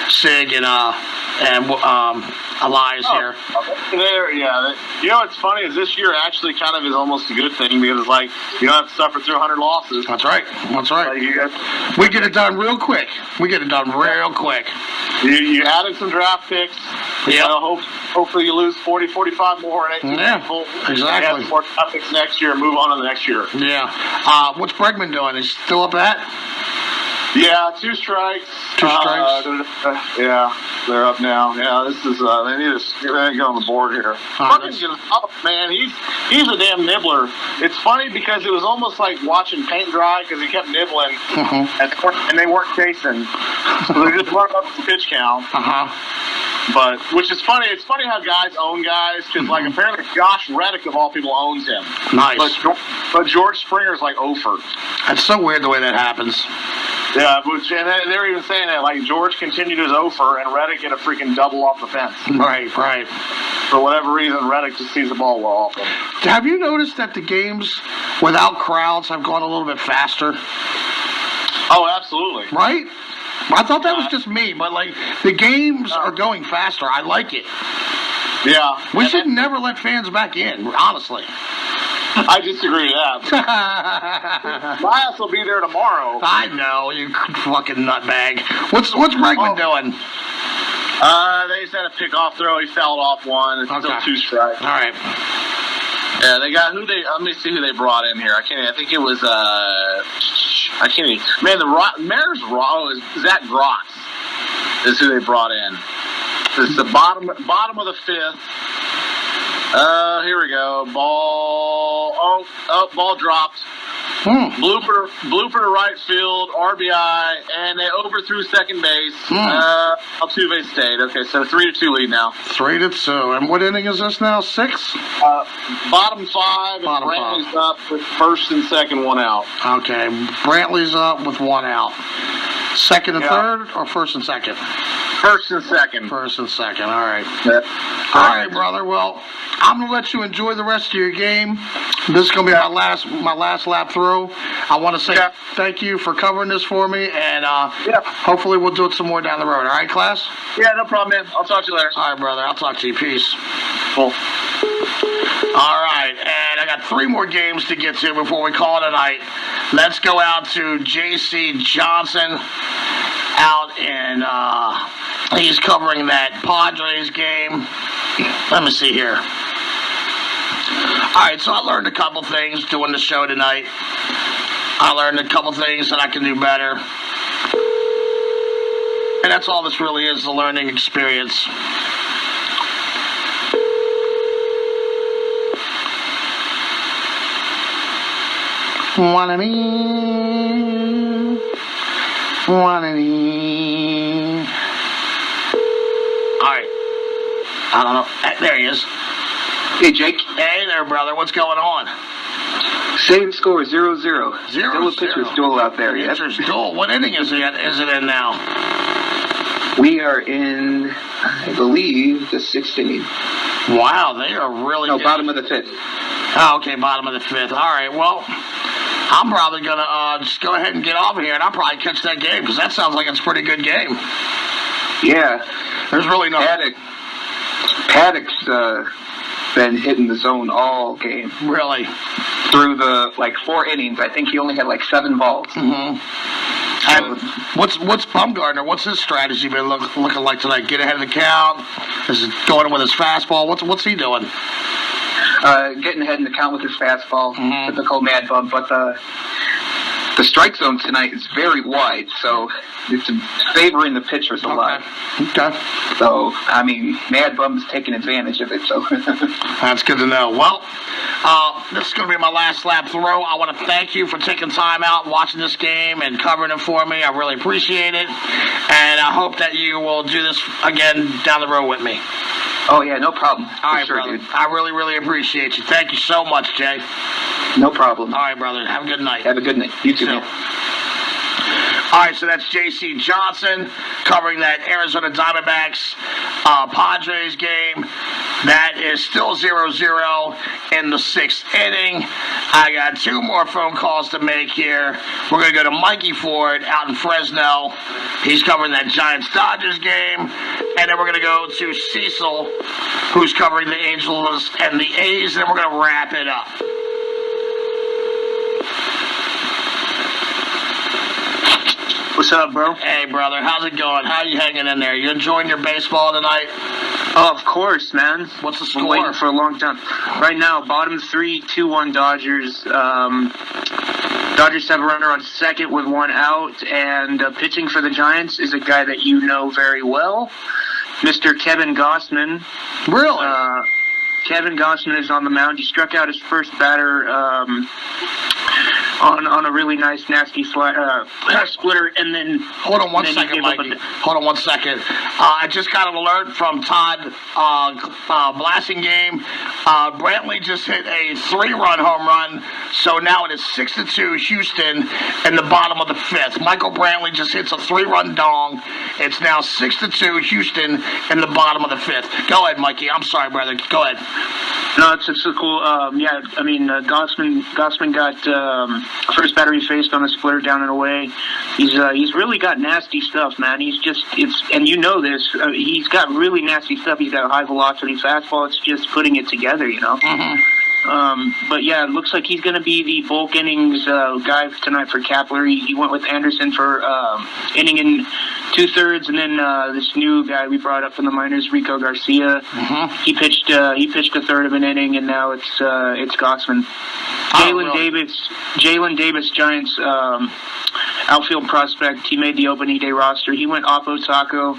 Speaker 18: Sig and Elias here.
Speaker 13: You know what's funny is this year actually kind of is almost a good thing because it's like you don't have to suffer through 100 losses.
Speaker 18: That's right. We get it done real quick.
Speaker 13: You added some draft picks.
Speaker 18: Yeah.
Speaker 13: Hopefully you lose 40, 45 more and 18 people.
Speaker 18: Exactly.
Speaker 13: Add more draft picks next year and move on to the next year.
Speaker 18: Yeah. What's Bregman doing? Is he still up at?
Speaker 13: Yeah, 2 strikes.
Speaker 18: 2 strikes?
Speaker 13: Yeah, they're up now. Yeah, this is, they need to get on the board here. Man, he's a damn nibbler. It's funny because it was almost like watching paint dry because he kept nibbling and they weren't chasing. So they just run up the pitch count. But, which is funny. It's funny how guys own guys because, like, apparently Josh Reddick, of all people, owns him.
Speaker 18: Nice.
Speaker 13: But George Springer's like Ofer.
Speaker 18: That's so weird the way that happens.
Speaker 13: Yeah, and they're even saying that, like, George continued his Ofer and Reddick get a freaking double off the fence.
Speaker 18: Right.
Speaker 13: For whatever reason, Reddick just sees the ball well off him.
Speaker 18: Have you noticed that the games without crowds have gone a little bit faster?
Speaker 13: Oh, absolutely.
Speaker 18: Right? I thought that was just me, but, like, the games are going faster. I like it.
Speaker 13: Yeah.
Speaker 18: We should never let fans back in, honestly.
Speaker 13: I disagree with that. Miles will be there tomorrow.
Speaker 18: I know, you fucking nutbag. What's Bregman doing?
Speaker 13: They just had a pickoff throw. He fouled off one. It's still 2 strikes.
Speaker 18: All right.
Speaker 13: Yeah, they got let me see who they brought in here. I think it was, I can't even, man, Mayor's Raw is Zach Grotz is who they brought in. It's the bottom of the 5th. Here we go. Ball dropped. Blooper to right field, RBI, and they overthrew second base. Altuve stayed. Okay, so 3-2 lead now.
Speaker 18: 3-2. And what inning is this now? 6?
Speaker 13: Bottom 5. And Brantley's up with first and second, 1 out.
Speaker 18: Okay, Brantley's up with 1 out. Second and third, or first and second?
Speaker 13: First and second.
Speaker 18: First and second. All right. All right, brother. Well, I'm gonna let you enjoy the rest of your game. This is gonna be my last lap through. I want to say thank you for covering this for me, and hopefully we'll do it some more down the road. All right, class?
Speaker 13: Yeah, no problem, man. I'll talk to you later.
Speaker 18: All right, brother. I'll talk to you. Peace.
Speaker 13: Cool.
Speaker 18: All right, and I got 3 more games to get to before we call it a night. Let's go out to J.C. Johnson out in, he's covering that Padres game. Let me see here. All right, so I learned a couple things doing the show tonight. I learned a couple things that I can do better. And that's all this really is, a learning experience. Alright. I don't know. There he is.
Speaker 14: Hey, Jake.
Speaker 18: Hey there, brother. What's going on?
Speaker 14: Same score, 0-0.
Speaker 18: 0-0.
Speaker 14: Still a pitcher's duel out there.
Speaker 18: Pitcher's duel. What inning is it in now?
Speaker 14: We are in, I believe, the 6th inning.
Speaker 18: Wow, they are really
Speaker 14: No, bottom of the 5th.
Speaker 18: Oh, okay, bottom of the 5th. All right, well, I'm probably going to just go ahead and get off of here, and I'll probably catch that game, because that sounds like it's a pretty good game.
Speaker 14: Yeah.
Speaker 18: There's really no...
Speaker 14: Paddock's been hitting the zone all game.
Speaker 18: Really?
Speaker 14: Through the, 4 innings. I think he only had, 7 balls.
Speaker 18: Mm-hmm. And what's Bumgarner? What's his strategy been looking like tonight? Get ahead of the count? Is it going with his fastball? What's he doing?
Speaker 14: Getting ahead in the count with his fastball, typical Mad Bum. But the strike zone tonight is very wide, so it's favoring the pitchers a lot.
Speaker 18: Okay.
Speaker 14: So, I mean, Mad Bum's taking advantage of it, so.
Speaker 18: That's good to know. Well, this is going to be my last lap throw. I want to thank you for taking time out, watching this game, and covering it for me. I really appreciate it. And I hope that you will do this again down the road with me.
Speaker 14: Oh, yeah, no problem.
Speaker 18: All right, brother. Dude. I really, really appreciate you. Thank you so much, Jay.
Speaker 14: No problem.
Speaker 18: All right, brother. Have a good night.
Speaker 14: Have a good night. You too, man.
Speaker 18: All right, so that's J.C. Johnson covering that Arizona Diamondbacks Padres game. That is still 0-0 in the 6th inning. I got 2 more phone calls to make here. We're going to go to Mikey Ford out in Fresno. He's covering that Giants-Dodgers game. And then we're going to go to Cecil, who's covering the Angels and the A's. And then we're going to wrap it up.
Speaker 15: What's up, bro?
Speaker 18: Hey, brother. How's it going? How are you hanging in there? You enjoying your baseball tonight?
Speaker 15: Oh, of course, man.
Speaker 18: What's the score?
Speaker 15: Been waiting for a long time. Right now, bottom 3, 2-1 Dodgers. Dodgers have a runner on second with 1 out, and pitching for the Giants is a guy that you know very well, Mr. Kevin Gossman.
Speaker 18: Really?
Speaker 15: Kevin Gossman is on the mound. He struck out his first batter on a really nice, nasty splitter, and then...
Speaker 18: Hold on one second, Mikey. Hold on one second. I just got an alert from Todd Blasingame. Brantley just hit a 3-run home run, so now it is 6-2 Houston in the bottom of the 5th. Michael Brantley just hits a 3-run dong. It's now 6-2 Houston in the bottom of the 5th. Go ahead, Mikey. I'm sorry, brother. Go ahead.
Speaker 15: No, it's so cool. Yeah, I mean, Gossman got first batter he faced on a splitter down and away. He's really got nasty stuff, man. And you know this. He's got really nasty stuff. He's got a high velocity fastball. It's just putting it together, you know. But yeah, it looks like he's going to be the bulk innings guy tonight for Kapler. He went with Anderson for inning in 2/3, and then this new guy we brought up from the minors, Rico Garcia. He pitched a third of an inning, and now it's Gossman. Jalen Davis, Giants outfield prospect. He made the opening day roster. He went off Osako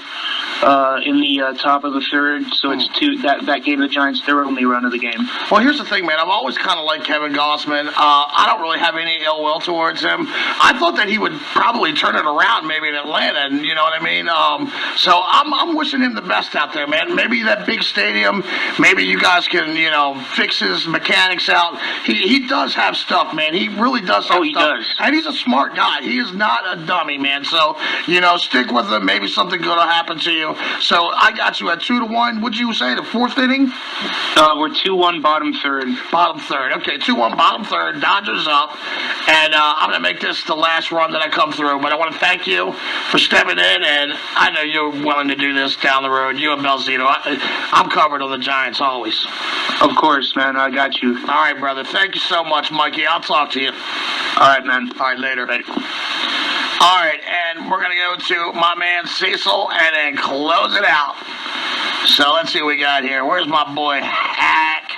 Speaker 15: in the top of the 3rd, so it's that gave the Giants their only run of the game.
Speaker 18: Well, here's the thing, man. I've always kind of liked Kevin Gossman. I don't really have any ill will towards him. I thought that he would probably turn it around maybe in Atlanta, and you know what I mean? So I'm wishing him the best out there, man. Maybe that big stadium, maybe you guys can, fix his mechanics out. He does have stuff, man. He really does have stuff.
Speaker 15: He does.
Speaker 18: And he's a smart guy. He is not a dummy, man. So, stick with him. Maybe something good will happen to you. So I got you at 2-1. What'd you say, the 4th inning?
Speaker 15: We're 2-1 bottom 3rd.
Speaker 18: Bottom 3rd. Okay, 2-1 bottom 3rd. Dodgers up. And I'm going to make this the last run that I come through. But I want to thank you for stepping in. And I know you're willing to do this down the road. You and Belzito. I'm covered on the Giants always.
Speaker 15: Of course, man. I got you.
Speaker 18: All right, brother. Thank you so much, Mikey. I'll talk to you.
Speaker 15: All right, man.
Speaker 18: All right, later. All right, and we're going to go to my man Cecil and then close it out. So let's see what we got here. Where's my boy Hack?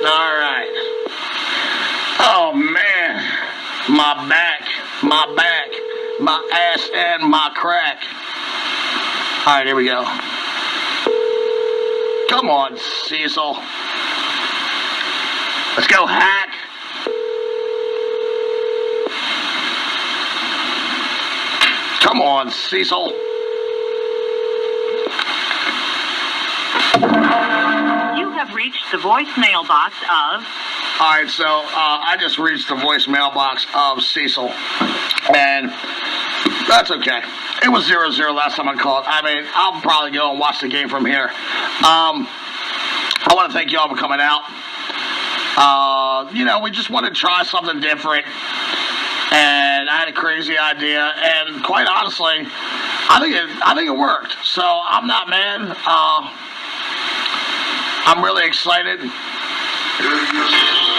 Speaker 18: All right. Oh, man. My back, my ass, and my crack. All right, here we go. Come on, Cecil. Let's go, Hack. Come on, Cecil.
Speaker 19: You have reached the voicemail box of...
Speaker 18: All right, so I just reached the voicemail box of Cecil, and that's okay. It was 0-0 last time I called. I mean, I'll probably go and watch the game from here. I want to thank you all for coming out. We just wanted to try something different. And I had a crazy idea, and quite honestly, I think it worked. So I'm not mad. I'm really excited.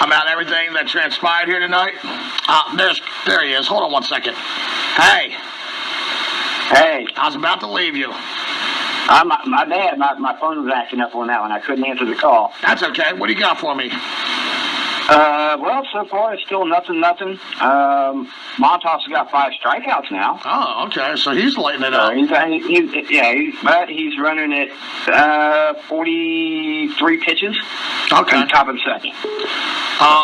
Speaker 18: about everything that transpired here tonight. There he is. Hold on one second. Hey.
Speaker 16: Hey.
Speaker 18: I was about to leave you.
Speaker 16: My phone was acting up on that one. I couldn't answer the call.
Speaker 18: That's okay. What do you got for me?
Speaker 16: Well, so far it's still nothing. Montas has got 5 strikeouts now.
Speaker 18: Oh, okay. So he's lighting it up.
Speaker 16: But he's running at 43 pitches.
Speaker 18: Okay.
Speaker 16: On top of the second.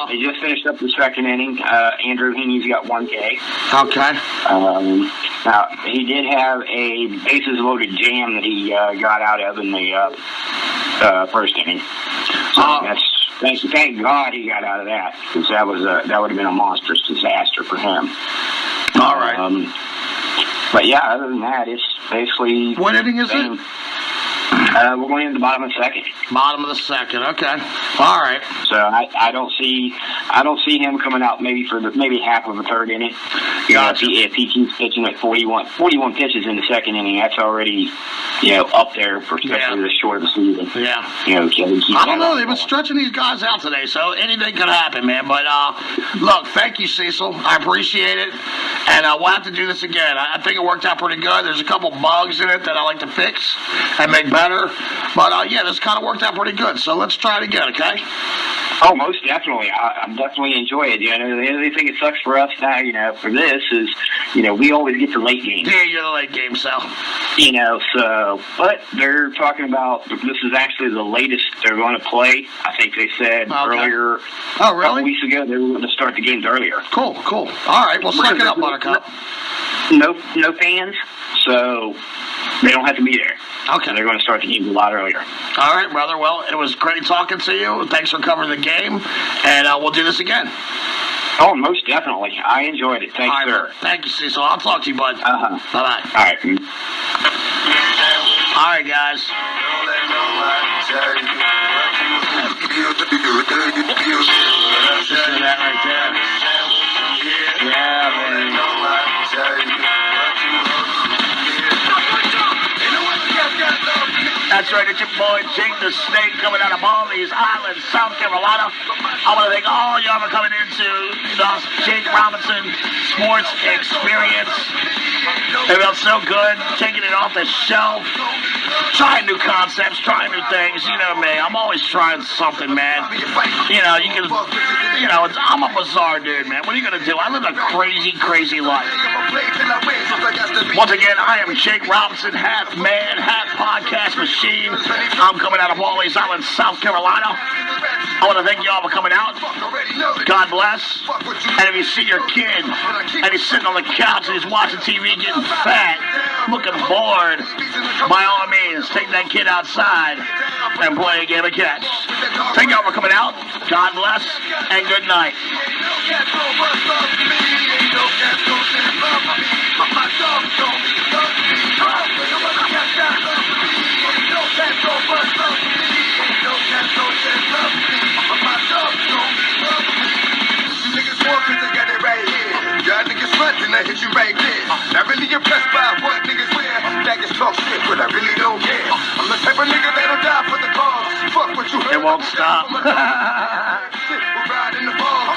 Speaker 16: He just finished up the second inning. Andrew Heaney's got 1K.
Speaker 18: Okay.
Speaker 16: Now, he did have a bases-loaded jam that he got out of in the first inning. So thank God he got out of that, because that would have been a monstrous disaster for him.
Speaker 18: All right.
Speaker 16: But yeah, other than that, it's basically.
Speaker 18: What inning is it?
Speaker 16: We're going in the bottom of the second.
Speaker 18: Bottom of the second. Okay. All right.
Speaker 16: So I don't see him coming out maybe for maybe half of the third inning.
Speaker 18: Gotcha.
Speaker 16: If he keeps pitching at 41 pitches in the second inning, that's already up there for especially the short of the season.
Speaker 18: Yeah.
Speaker 16: I
Speaker 18: don't know. They've been stretching these guys out today, so anything could happen, man. But look, thank you, Cecil. I appreciate it, and we'll have to do this again. I think it worked out pretty good. There's a couple bugs in it that I like to fix and make better. But this kind of worked out pretty good. So let's try it again, okay?
Speaker 16: Oh, most definitely. I'm definitely enjoy it. The only thing that sucks for us now, for this is, we always get the late game.
Speaker 18: Yeah, you're the late game, so.
Speaker 16: But they're talking about this is actually the latest they're going to play. I think they said earlier.
Speaker 18: Oh, really?
Speaker 16: A couple weeks ago they were going to start the games earlier.
Speaker 18: Cool. All right, well, suck it up, Buttercup.
Speaker 16: No fans, so they don't have to be there.
Speaker 18: Okay.
Speaker 16: So they're going to start the games a lot earlier.
Speaker 18: All right, brother. Well, it was great talking to you. Thanks for covering the game, and we'll do this again.
Speaker 16: Oh, most definitely. I enjoyed it. Thanks,
Speaker 18: right,
Speaker 16: sir.
Speaker 18: Thank you, Cecil. I'll talk to you, bud.
Speaker 16: Uh-huh.
Speaker 18: Bye-bye.
Speaker 16: All right.
Speaker 18: All right, guys. Listen to that right there. Yeah, man. That's right, it's your boy Jake the Snake coming out of Baldy's Island, South Carolina. I want to thank all y'all for coming into the Jake Robinson Sports Experience. It felt so good, taking it off the shelf, trying new concepts, trying new things. You know me, I'm always trying something, man. I'm a bizarre dude, man. What are you going to do? I live a crazy, crazy life. Once again, I am Jake Robinson, half man, half podcast machine. I'm coming out of Baldy's Island, South Carolina. I want to thank you all for coming out. God bless. And if you see your kid and he's sitting on the couch and he's watching TV getting fat, looking bored, by all means, take that kid outside and play a game of catch. Thank you all for coming out. God bless and good night.
Speaker 1: Y'all niggas frontin', I hit you right there. Not really impressed by what niggas wear. Niggas talk shit, but I really don't care. I'm the type of nigga that'll die for the cause. Fuck what you heard.
Speaker 18: It won't stop.
Speaker 1: Shit, we're riding the ball.